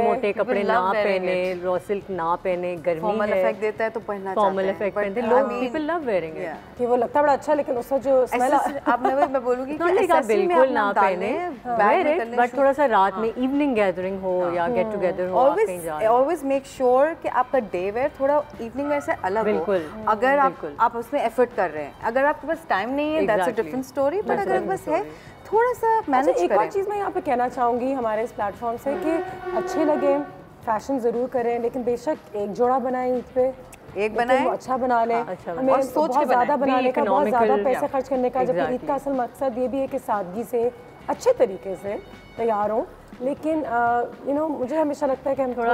मोटे कपड़े ना पहने, रॉ सिल्क ना पहने, गर्मी है, फॉर्मल इफेक्ट देता है तो पहनना चाहिए. फॉर्मल इफेक्ट पहनते लोग, people love wearing it. कि वो लगता है बड़ा अच्छा, लेकिन उसका जो स्मेल आप मैं बोलूँगी कि आप बिल्कुल ना पहने, wear it, but थोड़ा सा रात में इवनिंग गैदरिंग हो या गेट टुगेदर हो, आप कहीं जा रहे हो, always make sure कि आपका डे वेयर थोड़ा इवनिंग वेयर से अलग हो. बिल्कुल. अगर आप उसमें एफर्ट कर रहे हैं, अगर आपके पास टाइम नहीं है, that's a different story, but अगर आपके पास है थोड़ा सा मैनेज करें. एक और चीज़ मैं यहाँ पे कहना चाहूँगी हमारे इस प्लेटफॉर्म से कि अच्छे लगे, फैशन ज़रूर करें, लेकिन बेशक एक जोड़ा बनाएं ईद पे, एक बनाएं, अच्छा बना लें. हमें और सोच के ज़्यादा बनाने का, बहुत ज़्यादा पैसे खर्च करने का, जबकि ईद का असल मकसद ये भी है कि सादगी से अच्छे तरीके से तैयार हों. लेकिन यू नो मुझे हमेशा लगता है कि हम थोड़ा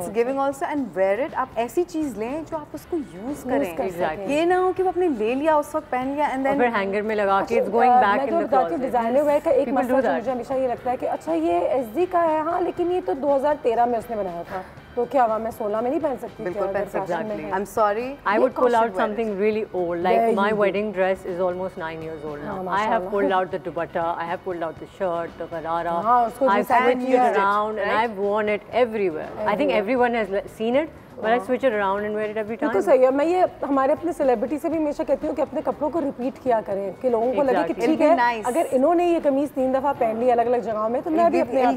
giving also and wear it. आप ऐसी चीज़ लें जो आप उसको यूज़ करें. ये ना हो कि वो आपने ले लिया, उस वक्त पहन लिया एंड देन फिर हैंगर में लगा के it's going back in the closet. Designer wear का एक मसला मुझे हमेशा ये लगता है कि अच्छा ये एसडी का है, हाँ, लेकिन ये तो 2013 में उसने बनाया था, तो क्या हुआ मैं 16 में नहीं पहन सकती? बिल्कुल पहन सकती. I am sorry, I would pull out something really old, like my wedding dress is almost 9 years old now. I have pulled out the dupatta, I have pulled out the shirt, the gharara, I've switched it around and I've worn it everywhere. I think everyone has seen it, but I switch it around and wear it every time. बिल्कुल सही है। मैं ये हमारे अपने celebrity से भी हमेशा कहती हूँ कि अपने कपड़ों को रिपीट किया करें कि लोगों को लगे कि ठीक है अगर इन्होंने ये कमीज 3 दफा पहन ली अलग-अलग जगहों में तो मैं भी अपने आप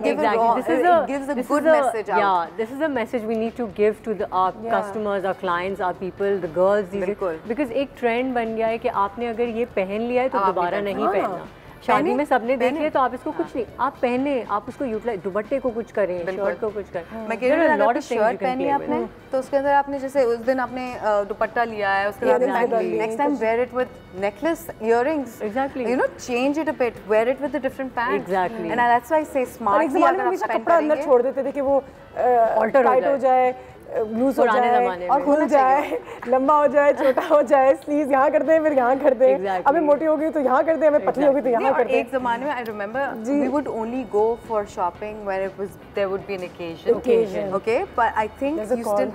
this is a message we need to give to our customers, our clients, our people, the girls, because एक ट्रेंड बन गया है कि आपने अगर ये पहन लिया है तो दोबारा नहीं पहनना। शादी में सबने देख लिया तो आप इसको कुछ नहीं, आप पहने, आप उसको यूटिलाइज, दुपट्टे को कुछ करें, शर्ट को कुछ करें। मैं कह रही हूँ अगर शर्ट पहनी है आपने तो उसके अंदर आपने जैसे उस दिन आपने दुपट्टा लिया है, उसके बाद next time wear it with necklace, earrings, exactly, you know change it a bit, wear it with the different pants, exactly, and that's why I say smart भी अगर आप कपड़ा अंदर छोड़ देते थे कि वो टाइट हो जाए, लूज हो जाए और खुल जाए, लंबा हो जाए, छोटा हो जाए, स्लीव्स यहाँ करते हैं फिर यहाँ करते हैं, अबे मोटी हो गई तो यहाँ करते हैं, हमें पतली हो गई तो यहाँ करते हैं। एक ज़माने में I remember we would only go for shopping when it was there would be an occasion, okay, but I think you still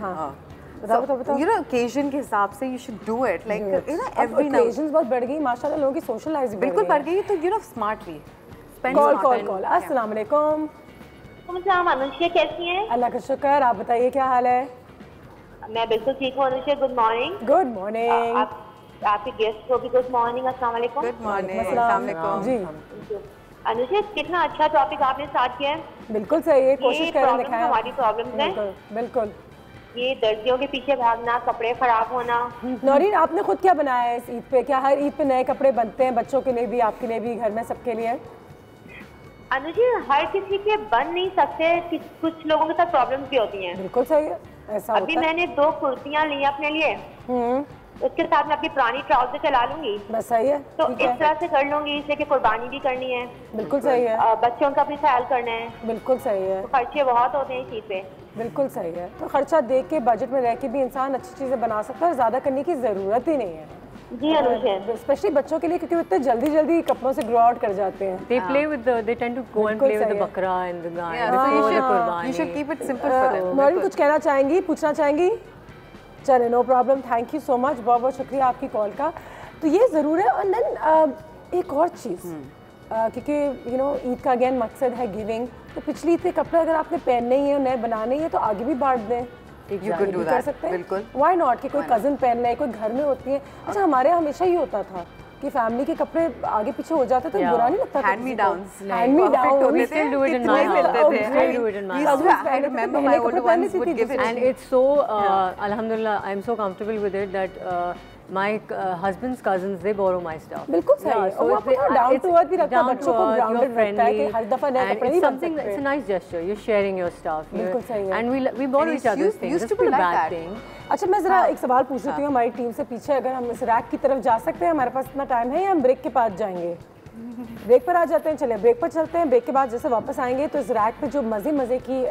बताओ यू नो ओकेजन के हिसाब से you should do it like you know every now occasions बहुत बढ़ गई माशाल्लाह, लोगों की सोशलाइज बिल्कुल बढ़ गई, तो यू नो स्मार्टली कॉल। अस्सलाम वालेकुम। अनुष्का कैसी हैं? अल्लाह का शुक्र, आप बताइए क्या हाल है? मैं बिल्कुल ठीक हूँ Anushka, good morning. Good morning. आपके गेस्ट को भी गुड मॉर्निंग, अस्सलाम वालेकुम। गुड मॉर्निंग, अस्सलाम वालेकुम जी। अनुष्का कितना अच्छा टॉपिक आपने स्टार्ट किया है। बिल्कुल सही है, कोशिश कर रहे हैं दिखाएं। हमारी प्रॉब्लम्स हैं बिल्कुल, ये दर्जियों के पीछे भागना, कपड़े खराब होना। नौरीन आपने खुद क्या बनाया है इस ईद पे? क्या हर ईद पे नए कपड़े बनते हैं बच्चों के लिए भी, आपके लिए भी, घर में सबके लिए? अनुजी हर किसी के बन नहीं सकते, कुछ लोगों के साथ प्रॉब्लम्स भी होती हैं। बिल्कुल सही है, ऐसा अभी मैंने 2 कुर्तियां ली अपने लिए, उसके साथ मैं अपनी पुरानी ट्राउजर चला लूंगी, बस सही है, तो इस तरह से कर लूंगी, इसलिए कि कुर्बानी भी करनी है। बिल्कुल सही है, बच्चों का भी ख्याल करना है। बिल्कुल सही है, तो खर्चे बहुत होते हैं इस चीज पे। बिल्कुल सही है, तो खर्चा देख के बजट में रह के भी इंसान अच्छी चीजें बना सकता है और ज्यादा करने की जरूरत ही नहीं है। जी अनुष्का, स्पेशली बच्चों के लिए, क्योंकि वो इतने जल्दी कपड़ों से ग्रो आउट कर जाते हैं। They play with the, they tend to go and play with the bakra and the guy. You should keep it simple for them. Naureen कुछ कहना चाहेंगी, पूछना चाहेंगी? चले, no problem, thank you so much, बहुत बहुत शुक्रिया आपकी कॉल का। तो ये ज़रूर है। और देन एक और चीज़, क्योंकि यू नो ईद का अगेन मकसद है गिविंग, तो पिछली ईद के कपड़े अगर आपने पहनने ही है और नए बनाने ही है तो आगे भी बांट दें। You could do that, बिल्कुल। Why not कि कोई कज़न पहन ले, कोई घर में होती है। अच्छा हमारे हमेशा ही होता था कि फैमिली के कपड़े आगे पीछे हो जाते तो बुरा नहीं लगता था। Hand me down, we still do it in my house. I do it in my house. I remember my older ones would give it, and it's so alhamdulillah I'm so comfortable with it that my husband's cousins, they borrow my stuff. बिल्कुल सही है, और वो अपना down to earth भी रखता है, बच्चों को ग्राउंडेड रखता है कि हर दफा नए कपड़े नहीं बन सकते। It's a nice gesture. You're sharing your stuff. बिल्कुल सही है। And we borrow each other's things. Used to be like that. अच्छा मैं जरा एक सवाल पूछ रही हूँ हमारी टीम से पीछे, अगर हम इस रैक की तरफ जा सकते हैं, हमारे पास इतना टाइम है या हम ब्रेक के पास जाएंगे? ब्रेक पर आ जाते हैं, चलिए ब्रेक पर चलते हैं। ब्रेक के बाद जैसे वापस आएंगे तो इस रैक पे जो मज़े की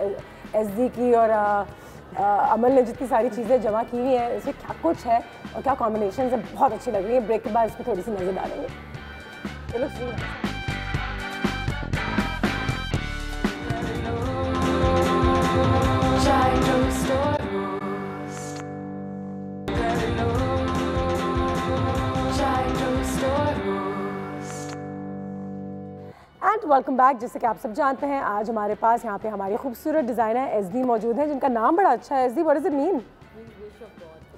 SD की और अमल ने जितनी सारी चीज़ें जमा की हुई हैं, इसमें क्या कुछ है और क्या कॉम्बिनेशन है, बहुत अच्छी लग रही है। ब्रेक के बाद इस पर थोड़ी सी नज़र डालेंगे। चलो एंड वेलकम बैक। जैसे कि आप सब जानते हैं आज हमारे पास यहाँ पे हमारी खूबसूरत डिज़ाइनर SD मौजूद हैं, जिनका नाम बड़ा अच्छा है। SD, what does it mean?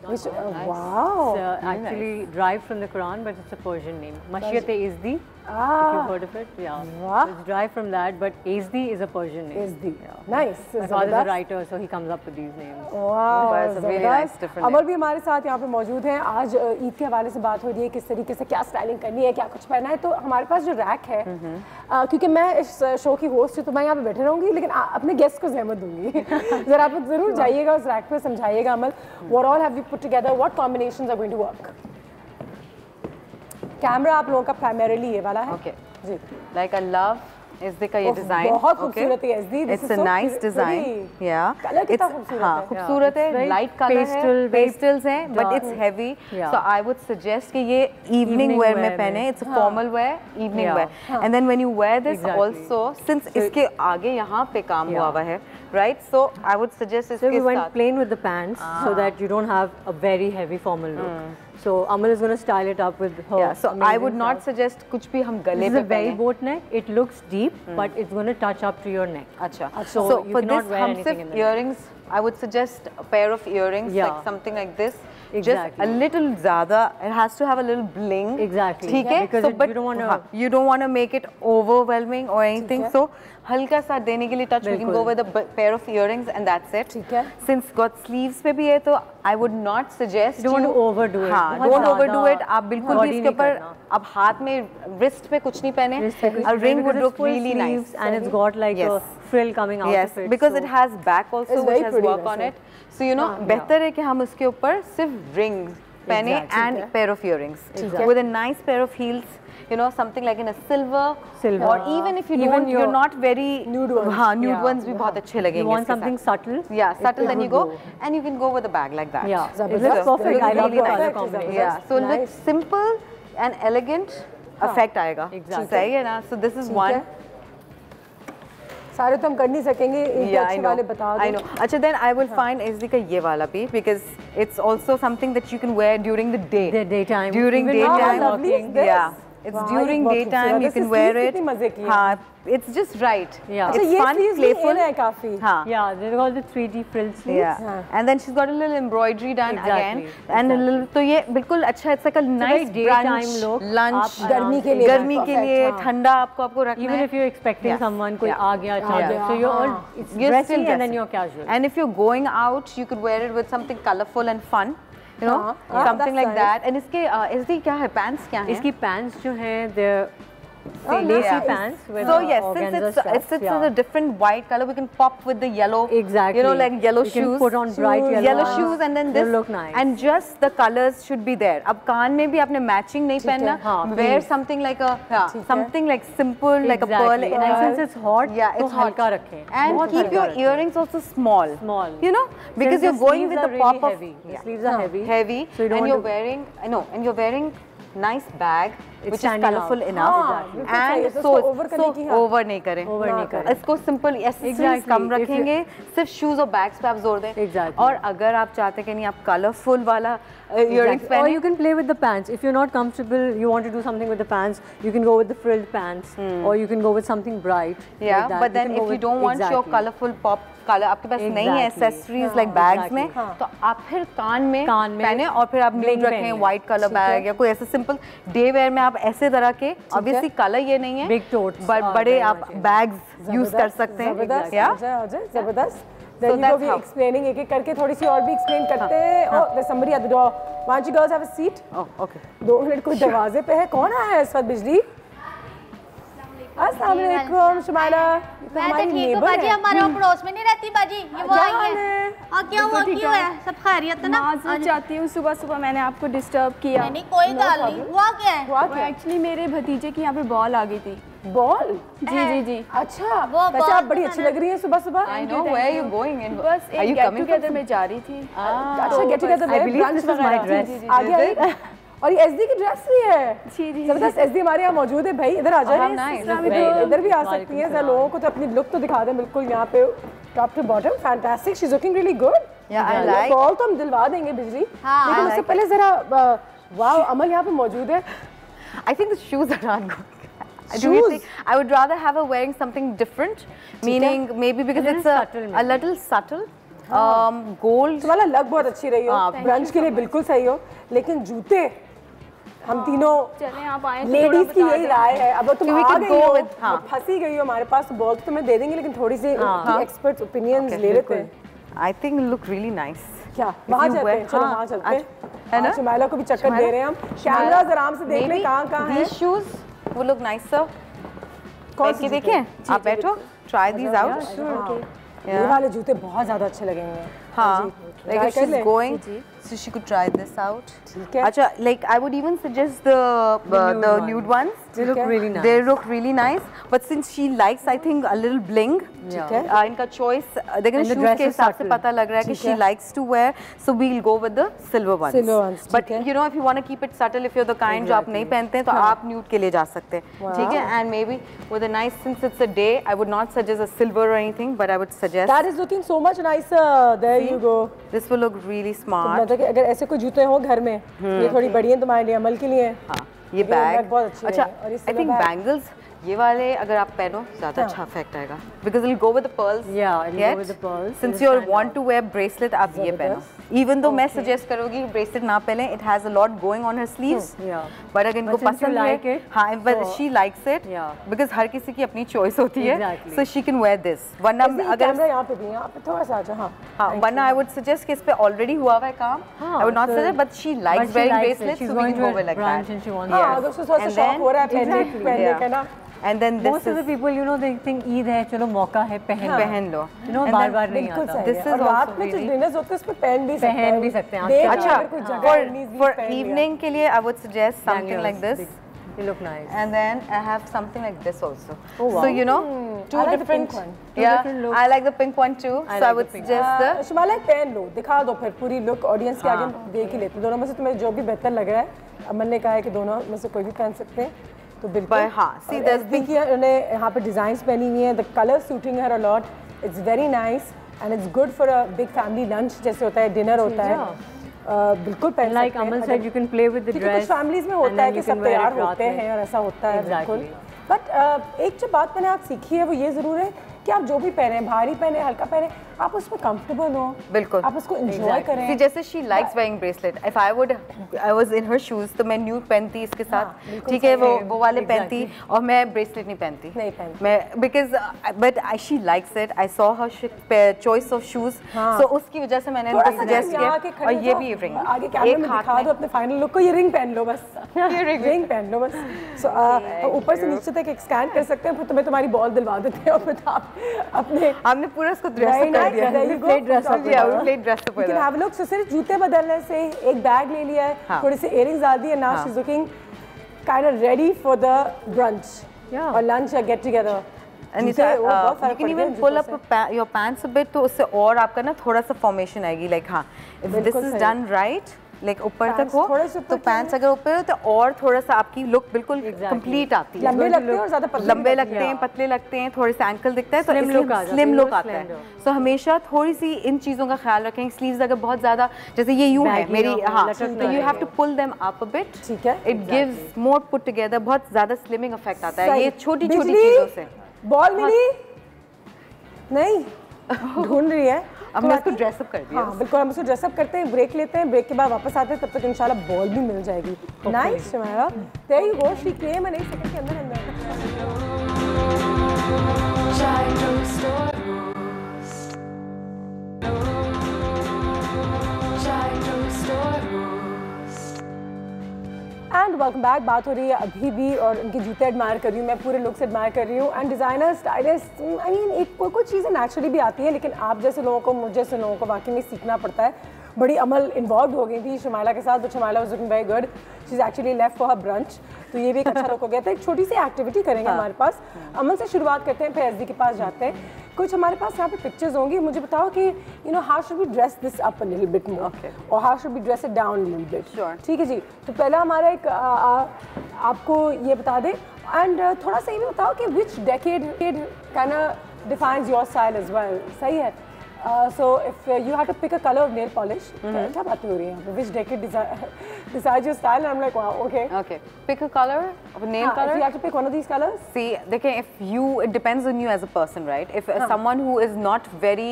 Wow! It's actually derived from the Quran, but it's a Persian name. Mashyat-e-Izdi. If you've heard of it, yeah. Wow. So it's derived from that, but Izdi is a Persian name. Izdi. Yeah. Nice. My father's a writer, so he comes up with these names. Wow. It's a very nice, different अमर भी हमारे साथ यहाँ पे मौजूद हैं। आज ईद के हवाले से बात हो रही है, किस तरीके से क्या स्टाइलिंग करनी है, क्या कुछ पहनना है। तो हमारे पास जो रैक है, क्योंकि मैं इस शो की होस्ट हूँ तो मैं यहाँ पे बैठे रहूँगी, लेकिन अपने गेस्ट को जहमत दूंगी। जरा आप जरूर जाइएगा उस रैक पे, समझाइएगा अमल, what all have you put together, what combinations are going to work? Camera आप लोगों का प्राइमरीली ये वाला है। Okay. Ji. Like I love SD का ये डिजाइन, बहुत खूबसूरत है SD। It's a nice design. Yeah. Colour कितना खूबसूरत है। हाँ, खूबसूरत है, लाइट कलर है, पेस्टल्स हैं, but it's heavy. So I would suggest कि ये evening wear में पहने. It's a formal wear, evening wear. And then when you wear this also, since इसके आगे यहाँ पे काम हुआ हुआ है, right? So I would suggest इसके साथ. So we went plain with the pants so that you don't have a very heavy formal look. So Amal is going to style it up with her. Yeah, so I would not suggest कुछ भी हम गले पे This is a very boat neck. It looks deep, but it's going to touch up to your neck. अच्छा. So for you cannot this wear हम anything सिर्फ in the earrings I would suggest a pair of earrings, like something like this. Exactly. Just a little ज़्यादा. It has to have a little bling. Exactly. ठीक है? Because so, you but don't want to make it overwhelming or anything. So हल्का सा देने के लिए touch. We can go with a pair of earrings and that's it. ठीक है. Since got sleeves पे भी है तो I would not suggest. You don't want to overdo it. हाँ, don't overdo it. आप बिल्कुल भी इसके ऊपर आप हाथ में wrist पे कुछ नहीं पहने. A ring would look really nice. And it's got like a frill coming out of it. Because it has back also which has work on it. So you know बेहतर है कि हम उसके ऊपर सिर्फ rings पहने and pair of earrings with a nice pair of heels. You know, something like in a silver. Or even if you don't, you're not very nude ones. Nude ones भी बहुत अच्छे लगेंगे. You want something subtle? Yeah, subtle. Then you go and you can go with a bag like that. Yeah, it looks perfect. I love the color combination. Yeah, so it looks simple and elegant. Effect आएगा. Exactly. सही है ना? So this is one. सारे तो हम कर नहीं सकेंगे. एक अच्छे वाले बता दो. I know. अच्छा, then I will find SD का ये वाला भी because it's also something that you can wear during the day. The daytime. During daytime. Yeah. It's during daytime. You can wear it. हाँ. It's just right. Yeah. It's fun, playful. हाँ. Yeah, they're all the 3D frill sleeves. Yeah. And then she's got a little embroidery done again. And a little, तो ये बिल्कुल अच्छा. It's like a nice daytime look. Lunch. गर्मी के लिए ठंडा आपको रखना है. Even if you're expecting someone कोई आ गया अचानक, so you're all it's dressy and then you're casual. And if you're going out, you could wear it with something colorful and fun. You know, something like that. And इसके इसकी क्या है? Pants क्या है? इसकी pants जो हैं, they're lacy pants with since it's a different white color, we can pop with the yellow. Exactly. You know, like yellow you shoes. Can put on bright yellow shoes and then this. Look nice. And just the colors should be there. अब कान में भी आपने matching नहीं पहनना. Wear something like something like simple, like a pearl. And since it's hot, it's हल्का रखें. And keep your earrings also small. Small. You know, because you're going with the pop of heavy. The sleeves are heavy. Heavy. So you don't and you're wearing and you're wearing nice bag which is colorful enough and so over नहीं करें इसको simple accessories कम रखेंगे सिर्फ shoes और bags पे आप जोर दें और अगर आप चाहते हैं कि नहीं आप colorful वाला earrings पहने or you can play with the pants if you're not comfortable you want to do something with the pants you can go with the frilled pants or you can go with something bright like but then if you don't want your colorful pop color आपके पास नहीं है accessories like bags में तो आप फिर कान में पहने और फिर आप nude रखें white color bag या कोई ऐसे simple day wear में आप ऐसे तरह के obviously color ये नहीं है big totes बड़े आप bags use कर सकते हैं जबरदस्त Then you go be explaining एक एक करके थोड़ी सी और भी explain करते हैं और there's somebody at the door. Why don't you girls have a seat? Oh, okay. 2 minute कोई दरवाजे पे है कौन आया है इस वक्त बिजली? अस्सलाम वालेकुम शुमाइला मैं तो ठीक हूँ बाजी हमारे पड़ोस में नहीं रहती बाजी ये वो आई है और क्या हुआ क्यों है सब खैरियत है ना माज़रत चाहती हूँ सुबह सुबह मैंने आपको डिस्टर्ब किया नहीं कोई गल नहीं हुआ क्या है वो एक्चुअली मेरे भतीजे की यहाँ पे बॉल आ गई थी बॉल जी अच्छा वो आप बड़ी अच्छी लग रही है सुबह सुबह I know where you going and बस एक गेट टुगेदर में जा रही थी अच्छा गेट टुगेदर में ब्रांच वगैरह आगे और ये एसडी की ड्रेस भी है जी जबरदस्त एसडी हमारे यहाँ मौजूद है भाई इधर आ जाए इधर भी आ सकती हैं जरा लोगों को तो अपनी लुक तो दिखा दें बिल्कुल यहाँ पे top to bottom fantastic she is looking really good बॉल तो हम दिलवा देंगे बिजली लेकिन उससे पहले जरा वाओ अमल यहाँ पे मौजूद है I think the shoes are not good. I would rather have her wearing something different, meaning maybe because it's a little subtle. Gold. तुम्हारा लग बहुत अच्छी रही हो ब्रंच के लिए बिल्कुल सही हो लेकिन जूते हम तीनों चलें आप आए लेडीज की यही राय है अब तुम आ गई हो फंसी गई हो हमारे पास तो बॉल तो तुम्हें दे देंगे लेकिन थोड़ी सी एक्सपर्ट्स ओपिनियंस ले लेते हैं I think look really nice. क्या वहाँ चलते हैं चलो वहाँ चलते हैं है ना शुमाइला को भी चक्कर दे रहे हैं हम कैमरास आराम से देख लें कहाँ हैं These shoes will look nicer. कौन सी देखें आप बैठो try these out. ये वाले जूते बहुत ज़्यादा अच्छे लगेंगे हाँ like if she's going so she could try this out ठीक है अच्छा like I would even suggest the nude ones they look really nice they look really nice but since she likes I think a little bling ठीक है इनका choice देखिए shoes के हिसाब से पता लग रहा है कि she likes to wear so we'll go with the silver ones but you know if you want to keep it subtle if you're the kind जो आप नहीं पहनते हैं तो आप nude के लिए जा सकते हैं ठीक है and maybe with a nice since it's a day I would not suggest a silver or anything but I would suggest that is looking so much nicer there you go this will look really smart मतलब कि अगर ऐसे कोई जूते हो घर में ये थोड़ी बड़ी हैं तुम्हारे लिए अमल के लिए ये बैग बहुत अच्छी अच्छा I think bangles ये वाले अगर आप पहनो ज़्यादा अच्छा इफेक्ट आएगा because it go with the pearls since you want to wear bracelet आप ये पहनो इवन दो मैं सजेस्ट करूँगी ब्रेसलेट ना पहने it has a lot going on her sleeves but अगर इनको पसंद है हाँ but she likes it because हर किसी की अपनी चॉइस होती है so she can wear this वरना अगर यहाँ पे भी यहाँ पे थोड़ा सा हाँ वरना आई वुड सजेस्ट कि इस पे ऑलरेडी हुआ हुआ है काम I would not suggest but she likes wearing bracelets so we can go with like that अगर उसको थोड़ा सा शौक हो रहा है पहनने का ना And then most of the people, you know, they think Eid है, चलो मौका है, पहन लो, you know, बार-बार नहीं आता. This is also रात में जो dinners होते हैं उसमें पहन भी सकते हैं. अच्छा, for evening के लिए I would suggest something like this. They look nice. And then I have something like this also. Oh wow. So you know, two different one. Yeah, I like the pink one too. So I would suggest the. शिमाला पहन लो, दिखा दो फिर पूरी look audience के आगे देख ही लेते. दोनों में से तुम्हें जो भी बेहतर लग रहा है, अमन ने कहा है कि दोनों में से कोई भी पहन सकते हैं. तो बिल्कुल हाँ सी देखिए उन्हें यहाँ पे डिजाइन्स पहनी हुई हैं the colour suiting her a lot it's very nice and it's good for a big family lunch जैसे होता है डिनर होता है बिल्कुल पहन सकते हैं like Aman said you can play with the dress कुछ फैमिलीज में होता है कि सब तैयार होते हैं और ऐसा होता है बिल्कुल बट एक जो बात मैंने आज सीखी है वो ये ज़रूर है कि आप जो भी पहने भारी पहने हल्का पहने आप उसमें कंफर्टेबल हो बिल्कुल आप उसको एंजॉय करें सी जैसे she likes wearing bracelet if I was in her shoes तो मैं न्यूड पहनती इसके साथ ठीक है वो वाले पहनती और मैं ब्रेसलेट नहीं पहनती मैं because but she likes it I saw her choice of shoes सो उसकी वजह से मैंने इनको सजेस्ट किया और ये भी रिंग आगे कैमरे में दिखा दो अपने फाइनल लुक को ये रिंग पहन लो बस ये रिंग पहन लो बस सो ऊपर से नीचे तक स्कैन कर सकते हैं फिर तुम्हें तुम्हारी बॉल दिलवा देते हैं और फिर आप अपने हमने पूरा इसको ड्रेस अप कर दिया plate dress up plate dress up you can have a look so सिर्फ जूते बदलने से एक बैग ले लिया है थोड़ी सी इयररिंग्स डाल दी है now she is looking kind of ready for the brunch और लंच और get together and you can even pull up your pants a bit तो उससे और आपका ना थोड़ा सा फॉर्मेशन आएगी लाइक हाँ if this is done right like ऊपर तक हो तो पैंट्स अगर ऊपर हो तो और थोड़ा सा आपकी लुक बिल्कुल कंप्लीट आती है लंबे लगते हैं और ज़्यादा लंबे लगते हैं पतले लगते हैं थोड़े से एंकल दिखता है तो स्लिम लुक आता है सो हमेशा थोड़ी सी इन चीज़ों का ख्याल रखें स्लीव्स अगर बहुत ज़्यादा जैसे ये यूं है मेरी हाँ तो you have to pull them up a bit ठीक है it gives more put together बहुत ज़्यादा स्लिमिंग इफेक्ट आता है ये छोटी छोटी चीज़ों से बॉल मिली नहीं ढूंढ रही है अब मैं इसको ड्रेसअप कर दिया हाँ बिल्कुल हम इसको ड्रेसअप करते हैं ब्रेक लेते हैं ब्रेक के बाद वापस आते हैं तब तक इंशाल्लाह बॉल भी मिल जाएगी nice Shimala there you go she came and 8 second के अंदर अंदर एंड वेलकम बैक बात हो रही है अभी भी और उनके जूते एडमायर कर रही हूँ मैं पूरे लुक से एडमायर कर रही हूँ and designer stylist I mean एक कोई चीज़ें नेचुरली भी आती हैं लेकिन आप जैसे लोगों को मुझ जैसे लोगों को वाकई में सीखना पड़ता है बड़ी अमल इन्वॉल्व हो गई थी शिमाला के साथ तो Shimala was looking very good she is actually left for her brunch तो ये भी एक अच्छा लुक हो गया था एक छोटी सी एक्टिविटी करेंगे हमारे पास अमन से शुरुआत करते हैं फिर एसडी के पास जाते हैं कुछ हमारे पास यहाँ पे पिक्चर्स होंगी मुझे बताओ कि you know how should be dress this up a little bit more और how should be dress it down little bit ठीक है जी तो पहला हमारा एक आपको ये बता दें एंड थोड़ा सा ये भी बताओ कि which decade kind of defines your style as well सही है so if you have to pick a color of nail polish क्या बातें हो रही हैं which decade decides your style and I'm like wow okay pick a color of a nail color if you have to pick one of these colors see देखिए it depends on you as a person right if someone who is not very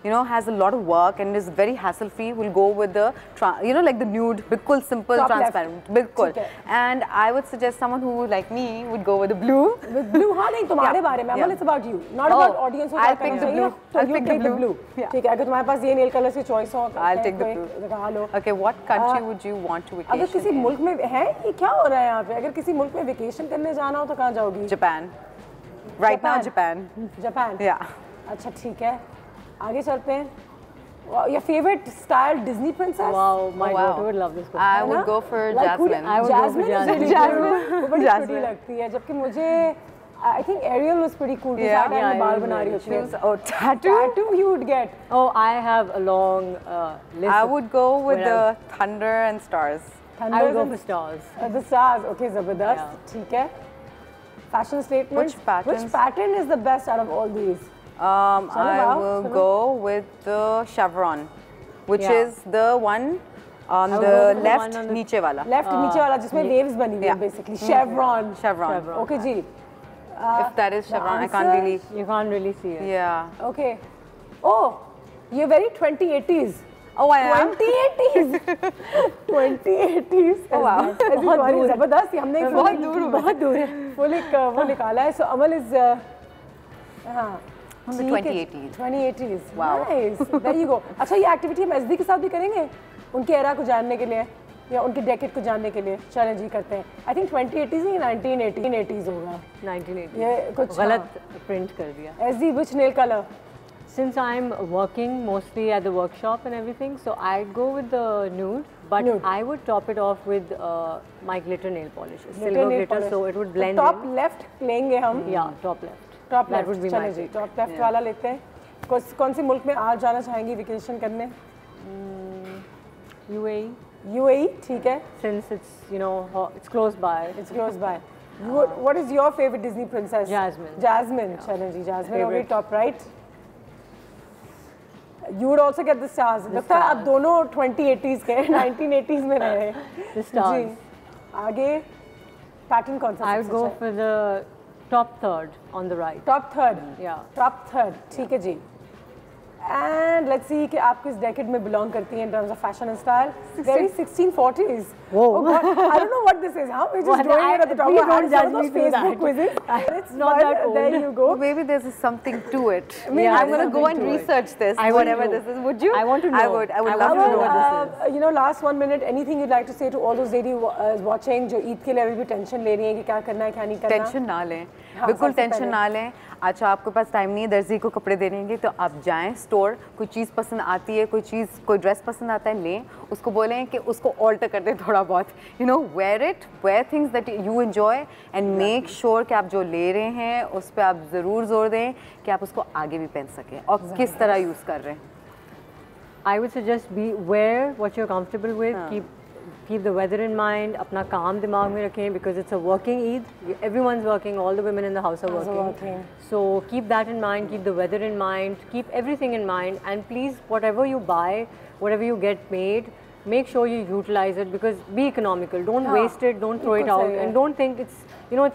you know has a lot of work and is very hassle free will go with the you know like the nude बिल्कुल simple transparent बिल्कुल and I would suggest someone who like me would go with the blue हाँ नहीं तुम्हारे बारे में it's about you not about audience I'll pick the blue I'll pick the blue ठीक है अगर तुम्हारे पास ये नेल कलर की चॉइस हो I'll take the blue दिखा लो okay what country would you want to vacation अगर किसी मुल्क में है ये क्या हो रहा है यहाँ पे अगर किसी मुल्क में वेकेशन करने जाना हो तो कहाँ जाओगी Japan right now Japan yeah अच्छा ठीक है आगे चलते हैं your favorite style Disney princess wow my daughter would love this I would go for Jasmine I would go for Jasmine बड़ी छोटी लगती है जबकि मुझे I think Ariel was pretty cool. Yeah, बाल बना रही होती है. Oh, tattoo you would get. Oh, I have a long list. I would go with the thunder and stars. I would go for stars. The stars. Okay, Zabardast. ठीक है. Fashion statement. Which pattern is the best out of all these? I will go with the chevron, which is the one on the left नीचे वाला. Left नीचे वाला जिसमें waves बनी हुई है basically. Chevron. Chevron. Okay ji. If that is chevron, I can't really. You can't really see it. Yeah. Okay. Oh, you're very 2080s. Oh, I am. 2080s. 2080s. Oh wow. बहुत दूर जबरदस्त हमने बहुत दूर है फुल एक वो निकाला है. So Amal is हाँ हम 2080s. 2080s. Wow. Nice. There you go. अच्छा ये एक्टिविटी हम SD के साथ भी करेंगे उनके एरा को जानने के लिए या उनके डेकेड को जानने के लिए. चलें जी करते हैं. I think 2080s नहीं 1980s होगा. 1980. ये कुछ गलत प्रिंट कर दिया. SD which nail color? Since I'm working mostly at the workshop and everything, so I go with the nude, but I would top it off with my glitter nail polish, silver glitter, so it would blend top in. Top left लेंगे हम. Yeah, top left. Top that left. would be चलें जी. Top left वाला लेते हैं. कौन से मुल्क में आज जाना चाहेंगी वेकेशन करने? UAE. UAE, ठीक है. Since it's it's close by. It's close by. What is your favorite Disney princess? Jasmine. Jasmine. चलें जी. Jasmine होगी top right. You would also get the stars. लगता है अब दोनों 2080s के 1980s में रहे. The stars. जी. आगे पैटर्न कौन सा? I would go for the top third on the right. Top third. Yeah. Top third. ठीक है जी. And let's see कि आप किस decade में belong करती हैं in terms of fashion and style. Very 1640s. Whoa. Oh God. I don't know what this is. Huh? We're just doing it at the top of our heads. Some of those Facebook quizzes. It's not that old. There you go. Maybe there's something to it. Yeah, I'm going to go and research this. Whatever this is. Would you? I want to know. I would love to know what this is. You know, last 1 minute, anything you'd like to say to all those ladies watching जो ईद के लिए अभी भी tension ले रही हैं कि क्या करना है क्या नहीं करना? टेंशन ना लें. बिल्कुल टेंशन ना लें. अच्छा आपके पास टाइम नहीं है दर्जी को कपड़े देने के तो आप जाएं स्टोर, कोई चीज़ पसंद आती है, कोई ड्रेस पसंद आता है लें, उसको बोलें कि उसको ऑल्टर कर दें थोड़ा बहुत. Wear things that you enjoy and make sure कि आप जो ले रहे हैं उस पर आप ज़रूर जोर दें कि आप उसको आगे भी पहन सकें और किस तरह यूज़ कर रहे हैं. I would suggest wear what you're comfortable with. Keep the weather in mind. अपना काम दिमाग में रखें because it's a working Eid. Everyone's working. All the women in the house are working. So keep that in mind. Keep the weather in mind. Keep everything in mind. And please, whatever you buy, whatever you get made, make sure you utilize it because be economical. Don't waste it. Don't throw it out. And don't think it's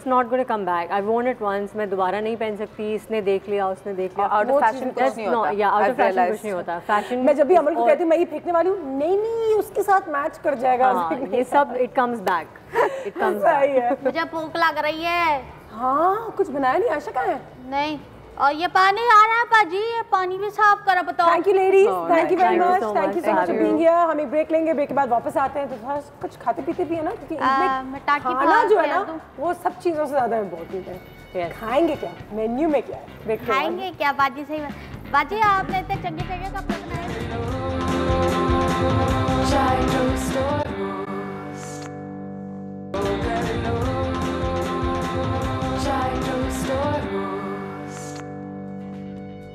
not going to come back. I've worn it once. मैं दोबारा नहीं पहन सकती. इसने देख लिया, उसने देख लिया. Out of fashion कुछ नहीं होता. Yeah, out of fashion कुछ नहीं होता. Fashion. मैं जब भी अमल को कहती हूँ मैं ये फेंकने वाली हूँ, नहीं उसके साथ मैच कर जाएगा. ये सब it comes back. It comes back. मुझे भूख लग रही है. हाँ कुछ बनाया नहीं. आशा कहाँ है? नहीं. और ये पानी आ रहा है पाजी, ये पानी भी साफ करा बताओ. Thank you ladies, thank you very much, thank you so much for being here. हम एक ब्रेक लेंगे, ब्रेक के बाद वापस आते हैं तो थोड़ा कुछ खाते पीते भी है ना क्योंकि खाना जो है ना वो सब चीज़ों से ज़्यादा इम्पोर्टेंट है. खाएंगे क्या, मेन्यू में क्या है, खाएंगे क्या बाजी? सही बात बाजी, आपने इतने चंगे चंगे कपड़े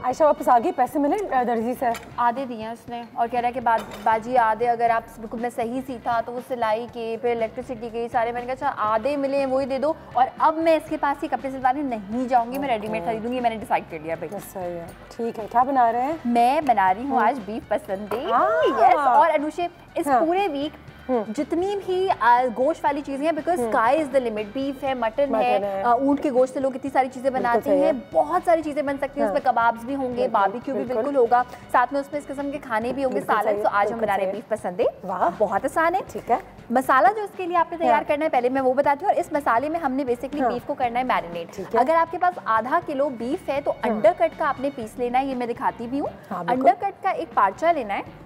आयशा वापस आ गई. पैसे मिले दर्जी से? आधे दिए उसने और कह रहा है कि बाजी आधे अगर आप बिल्कुल मैं सही सीखा तो वो सिलाई के फिर इलेक्ट्रिसिटी के सारे. मैंने कहा अच्छा आधे मिले हैं वही दे दो और अब मैं इसके पास ही कपड़े सिलवाने नहीं जाऊंगी, मैं रेडीमेड खरीदूंगी. मैंने डिसाइड कर लिया भाई. सही है, ठीक है. क्या बना रहे हैं? मैं बना रही हूँ आज बीफ पसंदे. यस. और अनुषे इस पूरे वीक जितनी भी गोश्त वाली चीजें हैं because sky is the limit. Beef है, मटन है, ऊंट के गोश्त से लोग इतनी सारी चीजें बनाते हैं. बहुत सारी चीजें बन सकती हैं. उसमें कबाब्स भी होंगे, बारबेक्यू भी बिल्कुल होगा, साथ में उसमें इस किस्म के खाने भी होंगे, सालन. तो आज हम बना रहे हैं बीफ पसंदे. बहुत आसान है. ठीक है. मसाला जो इसके लिए आपने तैयार करना है पहले मैं वो बताती हूँ. और इस मसाले में हमने बेसिकली बीफ को करना है मैरिनेट. अगर आपके पास आधा किलो बीफ है तो अंडर कट का आपने पीस लेना है. ये मैं दिखाती भी हूँ. अंडर कट का एक पार्चा लेना है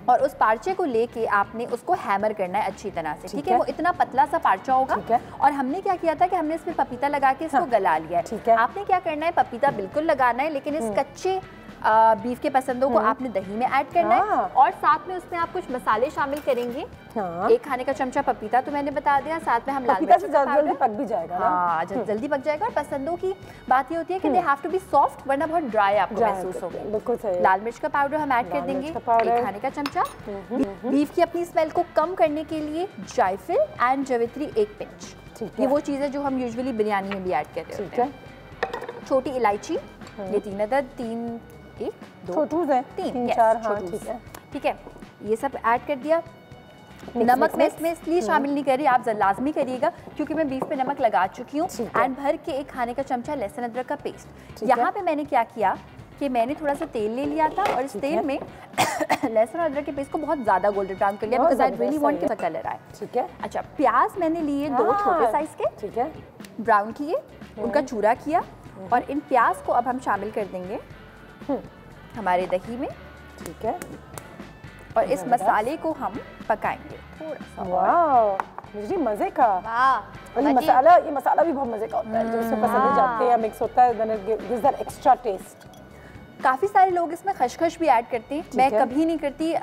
और उस पार्चे को लेके आपने उसको हैमर करना है अच्छी तरह से. ठीक है. वो इतना पतला सा पार्चा होगा. और हमने क्या किया था कि हमने इसमें पपीता लगा के इसको गला लिया है. आपने क्या करना है, पपीता बिल्कुल लगाना है लेकिन इस कच्चे बीफ के पसंदों को आपने दही में ऐड करना है. और साथ में उसमें आप कुछ मसाले शामिल करेंगे. 1 खाने का चमचा पपीता तो मैंने बता दिया. साथ में हम लाल मिर्च जल्दी पक भी जाएगा ना. हाँ जल्दी पक जाएगा. और पसंदों की बात ये होती है कि they have to be soft वरना बहुत ड्राई आपको महसूस होगा. बिल्कुल सही. लाल मिर्च का पाउडर हम ऐड कर देंगे 1 खाने का चमचा. बीफ की अपनी स्मेल को कम करने के लिए जायफल एंड जवित्री 1 पिंच. ये वो चीज़ है जो हम यूजुअली बिरयानी में भी ऐड करते हैं. छोटी इलायची ये 3 अदद, 3 1 2 3 4. ठीक है. ये सब ऐड कर दिया. नमक मैं इसमें इसलिए शामिल नहीं कर रही, आप लाजमी करिएगा क्योंकि मैं बीफ पे नमक लगा चुकी हूँ। एंड भर के 1 खाने का चमचा लहसुन अदरक का पेस्ट। यहाँ पे मैंने क्या किया कि मैंने थोड़ा सा तेल ले लिया था और इस तेल में लहसुन अदरक के पेस्ट को बहुत ज़्यादा गोल्डन ब्राउन कर लिया बिकॉज़ आई रियली वांट कि कलर आए। ठीक है। अच्छा, प्याज मैंने लिए 2 छोटे साइज़ के, ठीक है, ब्राउन किए, उनका चूरा किया और इन प्याज को अब हम शामिल कर देंगे हमारे दही में। ठीक है। और इस मसाले को हम पकाएंगे थोड़ा सा। वाह जी, मजे का। वाह, ये मसाला भी बहुत मजे का होता है जो इसमें पसंद जाते हैं, मिक्स होता है, then it gives that extra taste. काफ़ी सारे लोग इसमें खशखश भी ऐड करते हैं, मैं कभी नहीं करती।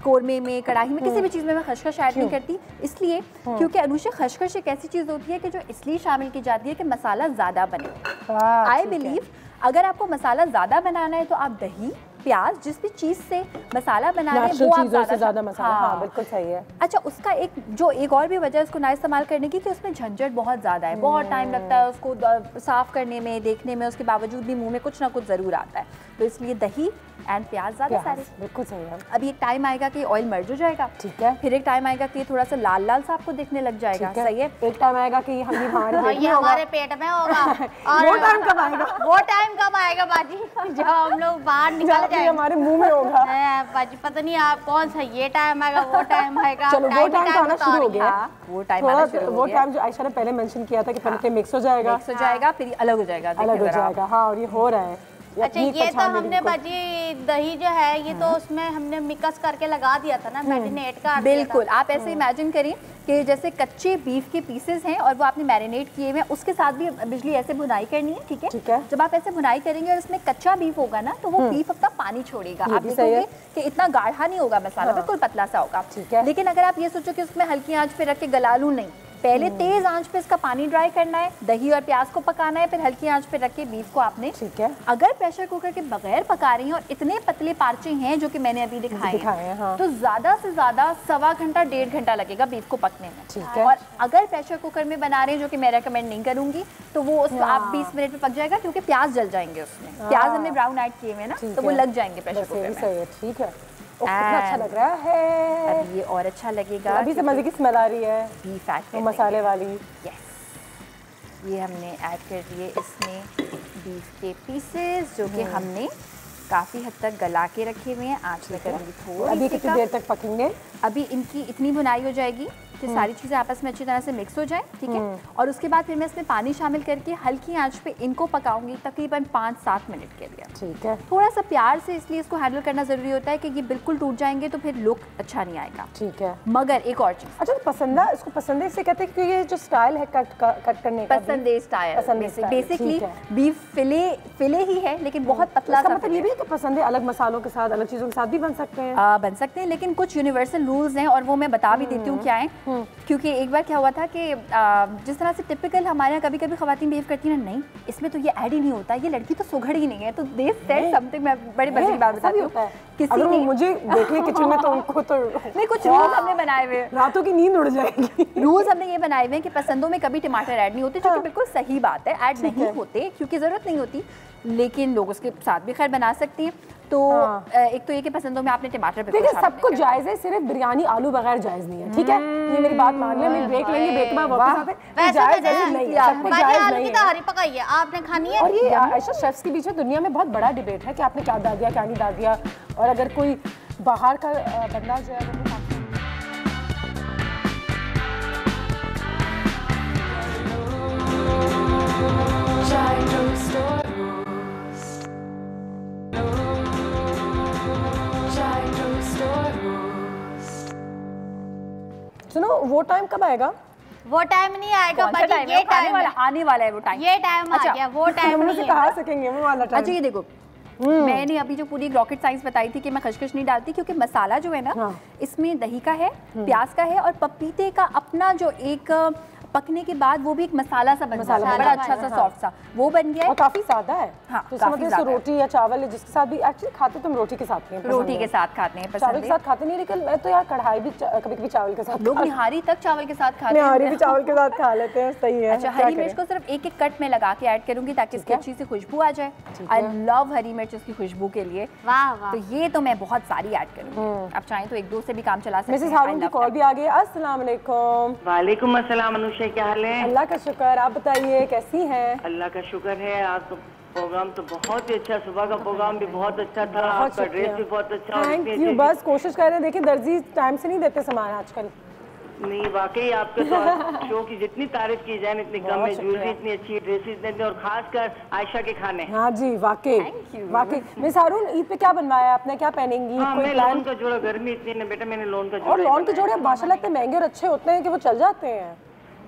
कोरमे में, कढ़ाई में, किसी भी चीज़ में मैं खशखश ऐड नहीं करती, इसलिए क्योंकि अनुषा खशखश एक ऐसी चीज़ होती है कि जो इसलिए शामिल की जाती है कि मसाला ज़्यादा बने। आई बिलीव अगर आपको मसाला ज़्यादा बनाना है तो आप दही, प्याज, जिस भी चीज़ से मसाला बना रहे हैं वो आप ज़्यादा मसाला। हाँ, बिल्कुल सही है। अच्छा, उसका एक और भी वजह है उसको ना इस्तेमाल करने की कि उसमें झंझट बहुत ज़्यादा है, बहुत टाइम लगता है उसको साफ़ करने में, देखने में, उसके बावजूद भी मुंह में कुछ ना कुछ ज़रूर आता है, तो इसलिए दही एंड प्याज ज़्यादा सारे। बिल्कुल सही है। अभी एक टाइम आएगा कि ऑयल मर्ज हो जाएगा, ठीक है, फिर एक टाइम आएगा कि थोड़ा सा लाल लाल सा आपको दिखने लग जाएगा, सही है, एक टाइम आएगा कि हमारे पेट में होगा। और वो टाइम कब आएगा? वो टाइम कब आएगा बाजी? जब हम लोग बाहर निकल जाएंगे, हमारे मुंह में होगा। बाजी पता नहीं आप कौन सा ये टाइम आएगा, वो टाइम आएगा। चलो वो टाइम तो आना शुरू हो गया, वो टाइम आना शुरू हो गया। वो टाइम जो आयशा ने पहले मेंशन किया था कि पहले मिक्स हो जाएगा, फिर अलग हो जाएगा। हाँ, और ये हो रहा है। अच्छा, ये तो हमने बाजी दही जो है ये तो उसमें हमने मिक्स करके लगा दिया था ना, मैरिनेट कर दिया था। बिल्कुल, आप ऐसे इमेजिन करें कि जैसे कच्चे बीफ के पीसेस हैं और वो आपने मैरिनेट किए हुए हैं, उसके साथ भी बिजली ऐसे भुनाई करनी है, ठीक है? ठीक है। जब आप ऐसे भुनाई करेंगे और इसमें कच्चा बीफ होगा ना तो वो बीफ अपना पानी छोड़ेगा, आप देखोगे कि इतना गाढ़ा नहीं होगा मसाला, बिल्कुल पतला सा होगा। ठीक है। लेकिन अगर आप ये सोचो कि उसमें हल्की आंच पे रख के गला लूं, नहीं, पहले तेज आंच पे इसका पानी ड्राई करना है, दही और प्याज को पकाना है, फिर हल्की आंच पे रख के बीफ को आपने, ठीक है। अगर प्रेशर कुकर के बगैर पका रही हैं और इतने पतले पार्चे हैं जो कि मैंने अभी दिखाए हैं, हाँ, तो ज्यादा से ज्यादा 1.25 घंटा 1.5 घंटा लगेगा बीफ को पकने में, ठीक है। और अगर प्रेशर कुकर में बना रहे हैं, जो कि मैं रेकमेंड नहीं करूंगी, तो वो आप 20 मिनट में पक जाएगा क्योंकि प्याज जल जाएंगे उसमें, प्याज हमने ब्राउन ऐड किए हुए ना, तो वो लग जाएंगे प्रेशर कुकर में। ठीक है, कितना अच्छा लग रहा है। अब ये और अच्छा लगेगा, अभी से मजे की स्मेल आ रही है बीफ ऐड मसाले वाली। यस, ये हमने ऐड कर दिए इसमें बीफ के पीसेस जो कि हमने काफ़ी हद तक गला के रखे हुए हैं। आँच में करूँगी थोड़ी। अभी कितनी देर तक पकेंगे? अभी इनकी इतनी भुनाई हो जाएगी कि सारी चीज़ें आपस में अच्छी तरह से मिक्स हो जाए, ठीक है। और उसके बाद फिर मैं इसमें पानी शामिल करके हल्की आंच पे इनको पकाऊंगी तकरीबन 5-7 मिनट के लिए, ठीक है। थोड़ा सा प्यार से इसलिए इसको हैंडल करना ज़रूरी होता है कि ये बिल्कुल टूट जाएंगे तो फिर लुक अच्छा नहीं आएगा, ठीक है। मगर एक और चीज़, अच्छा, पसंदा, इसको पसंदे इससे कहते हैं कि ये जो स्टाइल है कट करने का, पसंदे स्टाइल, बेसिकली बीफ फिले ही है लेकिन बहुत पतला सा। मतलब ये भी है कि पसंदे अलग मसालों के साथ, अलग चीज़ों के साथ भी बन सकते हैं, बन सकते हैं, लेकिन कुछ यूनिवर्सल रूल्स हैं और वो मैं बता भी देती हूँ क्या है। क्योंकि एक बार क्या हुआ था कि जिस तरह से टिपिकल हमारे यहाँ कभी कभी खवातीन बिहेव करती है ना, नहीं इसमें तो ये ऐड ही नहीं होता, ये लड़की तो सुघड़ ही नहीं है, तो दे सेड समथिंग। मैं बड़े मजे की बात बताती हूँ, किसी ने मुझे देखे किचन में तो उनको तो नहीं, कुछ रूल्स हमने बनाए हुए, रातों की नींद उड़ जाएगी। रूल्स हमने ये बनाए हुए हैं कि पसंदों में कभी टमाटर ऐड नहीं होते, जो कि बिल्कुल सही बात है, ऐड नहीं होते क्योंकि ज़रूरत नहीं होती, लेकिन लोग उसके साथ भी खैर बना सकते हैं। तो एक तो ये कि पसंदों में आपने टमाटर देखिए, सब कुछ जायज़ है, सिर्फ बिरयानी आलू बगैर जायज़ नहीं है, ठीक है। ये मेरी बात मान ले, मैं ब्रेक लेंगे, ब्रेक में वापस आते हैं। जायज़ नहीं है, सब कुछ जायज़ नहीं है। तहरी पकाइए, आपने खानी है। और ये आयशा, शेफ्स के बीच में दुनिया में बहुत बड़ा डिबेट है कि आपने क्या डाल दिया, क्या नहीं डाल दिया, और अगर कोई बाहर का बंदा जो है सुनो, वो टाइम कब आएगा? वो टाइम नहीं आएगा बाजी, ये टाइम आने वाला है, वो टाइम, ये टाइम आ गया, वो टाइम नहीं है। कहा सकेंगे वो वाला टाइम। अच्छा, ये देखो, मैंने अभी जो पूरी रॉकेट साइंस बताई थी कि मैं खशखश नहीं डालती क्योंकि मसाला जो है ना, इसमें दही का है, प्याज का है और पपीते का अपना जो एक पकने के बाद वो भी एक मसाला सा बन जाता है, बड़ा अच्छा सा सॉफ्ट सा वो बन गया है और काफी सादा है। हाँ, तो काफी सादा रोटी या चावल है जिसके साथ भी एक्चुअली खाते तुम रोटी के साथ नहीं, रोटी के साथ खाते हैं, चावल के साथ खाते नहीं, लेकिन मैं तो यार कढ़ाई भी कभी कभी चावल के साथ, लोग निहारी तक चावल के साथ खाते हैं, निहारी भी चावल के साथ खा लेते हैं। सही है। अच्छा, हरी मिर्च को सिर्फ एक एक कट में लगा के ऐड करूंगी ताकि इसकी अच्छी सी खुशबू आ जाए। आई लव हरी मिर्च इसकी खुशबू के लिए। वाह वाह। तो ये तो मैं बहुत सारी ऐड करूंगी, आप चाहें तो एक दो से भी काम चला सकते हैं। मिसेस हारून की कॉल भी आ गई। अस्सलाम वालेकुम। वालेकुम अस्सलाम अनुषा, क्या हाल है? अल्लाह का शुक्र, आप बताइए कैसी हैं? अल्लाह का शुक्र है। आज तो प्रोग्राम तो बहुत ही अच्छा, सुबह का प्रोग्राम भी बहुत अच्छा था, आपका ड्रेस भी बहुत अच्छा। Thank you. बस कोशिश कर रहे हैं, देखिए दर्जी टाइम से नहीं देते सामान आजकल। नहीं वाकई आपके तो शो की जितनी तारीफ की जाए इतनी कम है। ज्वेलरी इतनी अच्छी, ड्रेसेस इतने, और खासकर आयशा के खाने। हाँ जी वाकई वाकई। मिस हारून, ईद पे क्या बनवाया आपने, क्या पहनेंगी? हाँ, मैं लॉन का जोड़ा, गर्मी इतनी है बेटा, मैंने लॉन का जोड़ा। और लॉन के जोड़े माशाल्लाह इतने महंगे और अच्छे होते हैं कि वो चल जाते हैं।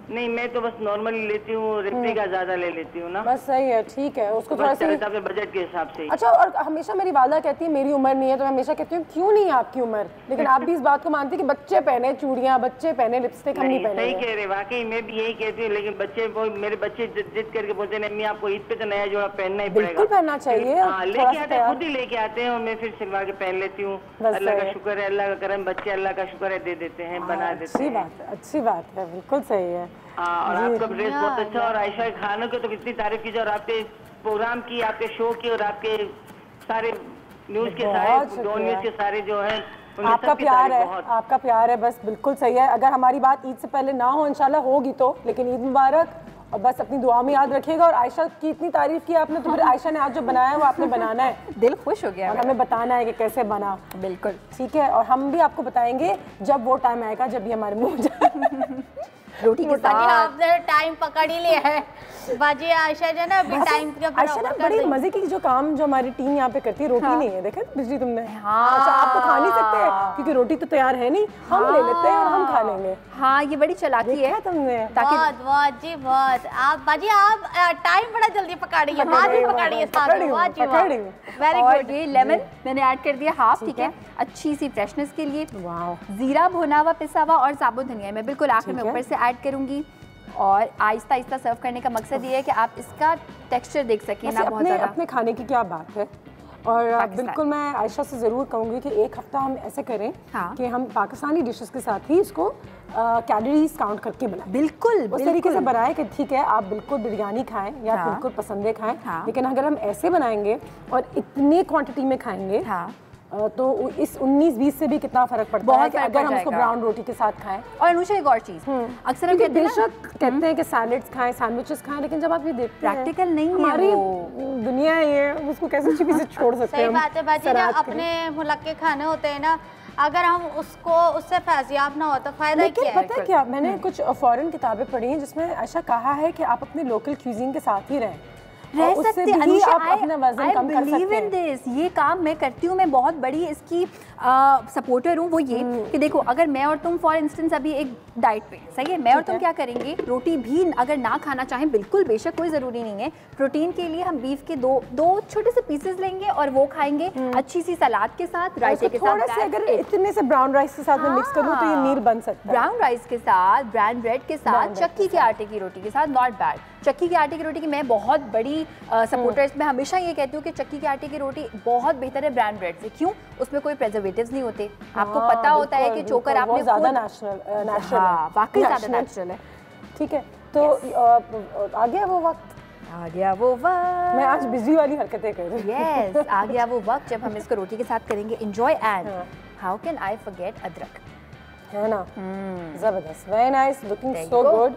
नहीं, मैं तो बस नॉर्मली लेती हूँ, रेप्लिका ज्यादा ले लेती हूँ ना। बस सही है, ठीक है, उसको थोड़ा सा बजट के हिसाब से। अच्छा, और हमेशा मेरी वालदा कहती है मेरी उम्र नहीं है, तो मैं हमेशा कहती हूँ क्यों नहीं है आपकी उम्र, लेकिन आप भी इस बात को मानती है कि बच्चे पहने चूड़ियाँ, बच्चे पहने लिपस्टिक, हम नहीं पहने। सही कह रहे, वाकई मैं भी यही कहती हूँ, लेकिन बच्चे मेरे बच्चे जिद करके बोलते हैं अम्मी आपको ईद पे तो नया जोड़ा पहनना ही पड़ेगा। बिल्कुल पहनना चाहिए। लेके आते हैं, खुद ही लेके आते हैं और मैं फिर सिलवा के पहन लेती हूँ। अल्लाह का शुक्र है, अल्लाह का करम, बच्चे अल्लाह का शुक्र है दे देते हैं, बना देते हैं। अच्छी बात है, अच्छी बात है, बिल्कुल सही है। और आपका ड्रेस बहुत अच्छा, और आयशा के खानों की तो कितनी तारीफ की जाए, और आपके प्रोग्राम की, आपके शो की, और आपके सारे न्यूज के सारे दो न्यूज के सारे जो है आपका प्यार है, आपका प्यार है, बस बिल्कुल सही है। अगर हमारी बात ईद से पहले ना हो इंशाल्लाह होगी तो, लेकिन ईद मुबारक, और बस अपनी दुआ में याद रखिएगा। और आयशा की इतनी तारीफ की आपने, तो फिर आयशा ने आज जो बनाया है वो आपने बनाना है, दिल खुश हो गया, और हमें बताना है कि कैसे बना। बिल्कुल ठीक है, और हम भी आपको बताएंगे जब वो टाइम आएगा जब भी हमारे मुंह जाए रोटी के साथ। आपने टाइम पकड़ ही लिया है बाजी। आयशा जो ना अभी टाइम के आयशा ना बड़ी मजे की जो काम जो हमारी टीम यहाँ पे करती है, रोटी नहीं है, देखे बिजली तुमने। अच्छा, आप तो खा नहीं सकते क्योंकि रोटी तो तैयार है नहीं, हम ले लेते हैं और हम खा लेंगे। हाँ, ये बड़ी चालाकी है तुमने। बहुत बहुत जी बहुत। आप बाजी आप टाइम बड़ा जल्दी पकड़िए, बाद में पकड़िए साथ। Very good. ये लेमन मैंने ऐड कर दिया हाफ, ठीक है, अच्छी सी फ्रेशनेस के लिए। जीरा भुना हुआ पिसा हुआ और साबुत धनिया मैं बिल्कुल आखिर में ऊपर से ऐड करूंगी, और आहिस्ता आहिस्ता सर्व करने का मकसद ये है कि आप इसका टेक्सचर देख सकें ना। बहुत ज़्यादा अपने खाने की क्या बात है। और बिल्कुल मैं आयशा से ज़रूर कहूँगी कि एक हफ्ता हम ऐसे करें कि हम पाकिस्तानी डिशेस के साथ ही इसको कैलोरीज काउंट करके बनाएं। बिल्कुल उस तरीके से बनाएं कि ठीक है आप बिल्कुल बिरयानी खाएं या बिल्कुल पसंदे खाएं, लेकिन अगर हम ऐसे बनाएंगे और इतनी क्वांटिटी में खाएंगे तो इस 19-20 से भी कितना फर्क पड़ता है कि अगर हम उसको ब्राउन रोटी के साथ खाएं। और अनुषा एक और चीज़, अक्सर हम कहते हैं कि सैलेड्स खाएं, सैंडविचेस खाएं, लेकिन जब आप ये देखते हैं प्रैक्टिकल नहीं है, हमारी दुनिया ये उसको कैसे चीज़ से छोड़ सकते हैं। सही बात है बाजी, ना अपने मुल्क के खाने होते हैं ना, अगर हम उसको उससे फैजियाब ना हो तो फायदा क्या है। पता है क्या, मैंने कुछ फॉरेन किताबें पढ़ी हैं जिसमें ऐसा कहा है कि आप अपने लोकल क्यूजीन के साथ ही रहें, रह सकते हैं। अनुषा, आप अपना वजन कम कर सकते हैं। दिस ये काम मैं करती हूँ, मैं बहुत बड़ी इसकी सपोर्टर हूँ। वो ये कि देखो, अगर मैं और तुम फॉर इंस्टेंस अभी एक डाइट पे, सही है, मैं और तुम क्या करेंगे, रोटी भी अगर ना खाना चाहें बिल्कुल बेशक कोई ज़रूरी नहीं है, प्रोटीन के लिए हम बीफ के दो छोटे से पीसेस लेंगे और वो खाएंगे अच्छी सी सलाद के साथ, रायते के साथ। अगर इतने से ब्राउन राइस के साथ में मिक्स कर लूँ तो ये मील बन सकता है। ब्राउन राइस के साथ, ब्राउन ब्रेड के साथ, चक्की के आटे की रोटी के साथ, नॉट बैड। चक्की के आटे की रोटी की मैं बहुत बड़ी सपोर्टर, मैं हमेशा ये कहती हूँ कि चक्की के आटे की रोटी बहुत बेहतर है ब्राउन ब्रेड से। क्यों? उसमें कोई प्रिजर्वेटिव्स नहीं होते, आपको पता होता है कि चोकर आपने ज़्यादा नेचुरल वाकई ज़्यादा नेचुरल है। ठीक है, तो आ गया वो वक्त, आ गया वो वक्त। मैं आज बिजली वाली हरकतें कर रही हूँ। यस, आ गया वो वक्त जब हम इसको रोटी के साथ करेंगे enjoy. And how can I forget अदरक, है ना? जबरदस्त, very nice, looking so good.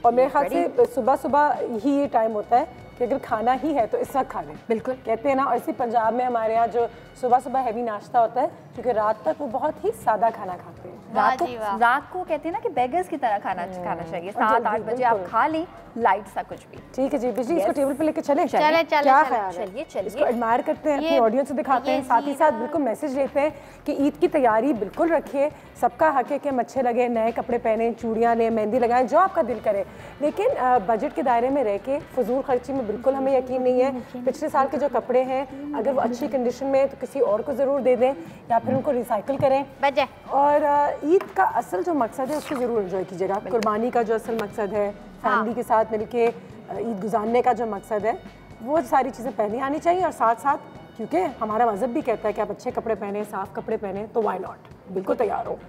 और मेरे ख्याल से सुबह सुबह ही ये टाइम होता है कि अगर खाना ही है तो इस वक्त खा लें। बिल्कुल कहते हैं ना, और इसी पंजाब में हमारे यहाँ जो सुबह सुबह हैवी नाश्ता होता है, क्योंकि रात तक वो बहुत ही सादा खाना खाते हैं। रात को कहते हैं ना कि बेगर्स की तरह खाना चाहिए, 7-8 बजे आप खा लें लाइट सा कुछ भी। ठीक है जी, बिजली इसको टेबल पे लेके चले। चले चलिए इसको एडमायर करते हैं, अपनी ऑडियंस को दिखाते हैं, साथ ही साथ बिल्कुल मैसेज लेते हैं कि ईद की तैयारी बिल्कुल रखिए, सबका हक है कि हम अच्छे लगे, नए कपड़े पहने, चूड़ियाँ लें, मेहंदी लगाएं, जो आपका दिल करे, लेकिन बजट के दायरे में रह के फजूल खर्ची में बिल्कुल हमें यकीन नहीं है। पिछले साल के जो कपड़े हैं अगर वो अच्छी कंडीशन में तो किसी और को ज़रूर दे दें या फिर उनको रिसाइकिल करें। और ईद का असल जो मकसद है उसको ज़रूर एंजॉय कीजिएगा। कुर्बानी का जो असल मकसद है, फैमिली के साथ मिलके ईद गुजारने का जो मकसद है, वो सारी चीज़ें पहले आनी चाहिए। और साथ साथ क्योंकि हमारा मज़हब भी कहता है कि आप अच्छे कपड़े पहने, साफ़ कपड़े पहने, तो वाई नॉट, बिल्कुल तैयार हो।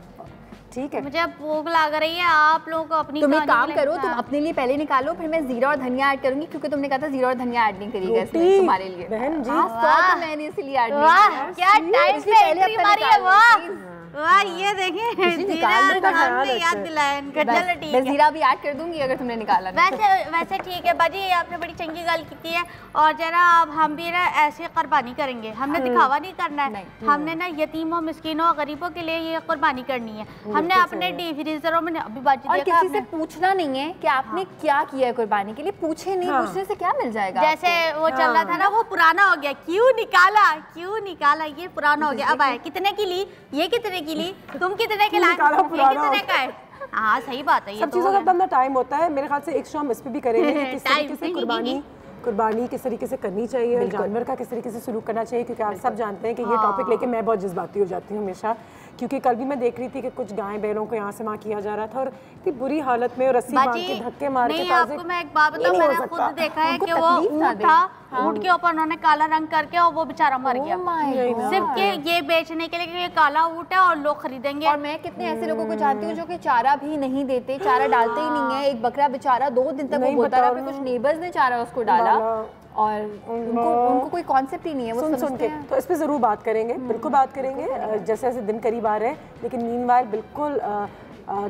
ठीक है, मुझे भूख लग रही है, आप लोगों को अपनी तुम एक काम करो, तुम अपने लिए पहले निकालो, फिर मैं जीरा और धनिया ऐड करूंगी, क्योंकि तुमने कहा था जीरा और धनिया ऐड नहीं करिएगा इसमें तुम्हारे लिए। बहन जी तो मैंने इसलिए ऐड नहीं किया। क्या टाइम पे एंट्री मारी है, वाह वाह, ये देखिए याद दिलाया। मैं जीरा भी ऐड कर दूंगी अगर तुमने निकाला। वैसे ठीक है बाजी, आपने बड़ी चंगी गल की है। और जरा अब हम भी ना ऐसे कुर्बानी करेंगे, हमने दिखावा नहीं करना है, हमने ना यतीमों, मिस्किनों, गरीबों के लिए ये कुर्बानी करनी है। हमने अपने डी फ्रीजरों में अभी बाजी और किसी से पूछना नहीं है कि आपने क्या किया है कुर्बानी के लिए, पूछे नहीं, पूछने से क्या मिल जाएगा। जैसे वो चल रहा था ना, वो पुराना हो गया, क्यों निकाला, ये पुराना हो गया, अब आया कितने की ली, ये कितने की ली, तुम कितने के लाए, कितने का है। हाँ सही बात है, ये सब चीज़ों का अपना टाइम होता है। मेरे ख्याल से एक शो हम इस पे भी करेंगे कि किस तरीके से कुर्बानी किस तरीके से करनी चाहिए, जानवर का किस तरीके से सलूक करना चाहिए, क्योंकि आप सब जानते हैं कि ये टॉपिक लेके मैं बहुत जज्बाती हो जाती हूँ हमेशा। क्योंकि कल भी मैं देख रही थी कि कुछ गाय बैलों को यहाँ से वहाँ किया जा रहा था और इतनी बुरी हालत में, और रस्सी बांध के धक्के मार के। आपको मैं एक बात बताऊँ, मैंने खुद देखा है कि वो ऊँट था, ऊँट के ऊपर उन्होंने काला रंग करके और वो बेचारा मर गया सिर्फ के ये बेचने के लिए, ये काला ऊँट है और लोग खरीदेंगे। और मैं कितने ऐसे लोगों को जानती हूँ जो कि चारा भी नहीं देते, चारा डालते ही नहीं है। एक बकरा बेचारा 2 दिन तक वो बोलता रहा, फिर कुछ नेबर्स ने चारा उसको डाला और उनको कोई कॉन्सेप्ट ही नहीं है, वो सुन के। तो इस पे ज़रूर बात करेंगे, बिल्कुल बात करेंगे जैसे जैसे दिन करीब आ रहे हैं। लेकिन मीनवाइल बिल्कुल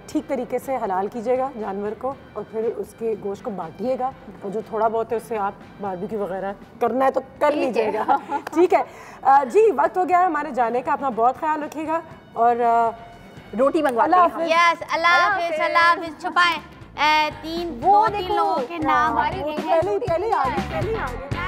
ठीक तरीके से हलाल कीजिएगा जानवर को और फिर उसके गोश्त को बांटिएगा, और जो थोड़ा बहुत है उससे आप बारबेक्यू वगैरह करना है तो कर लीजिएगा। ठीक है जी, वक्त हो गया है हमारे जाने का, अपना बहुत ख्याल रखिएगा और रोटी मंगवाते हैं। यस, अल्लाह हाफिज़। छुपाए 2-3 लोगों के नाम पहले आ गए।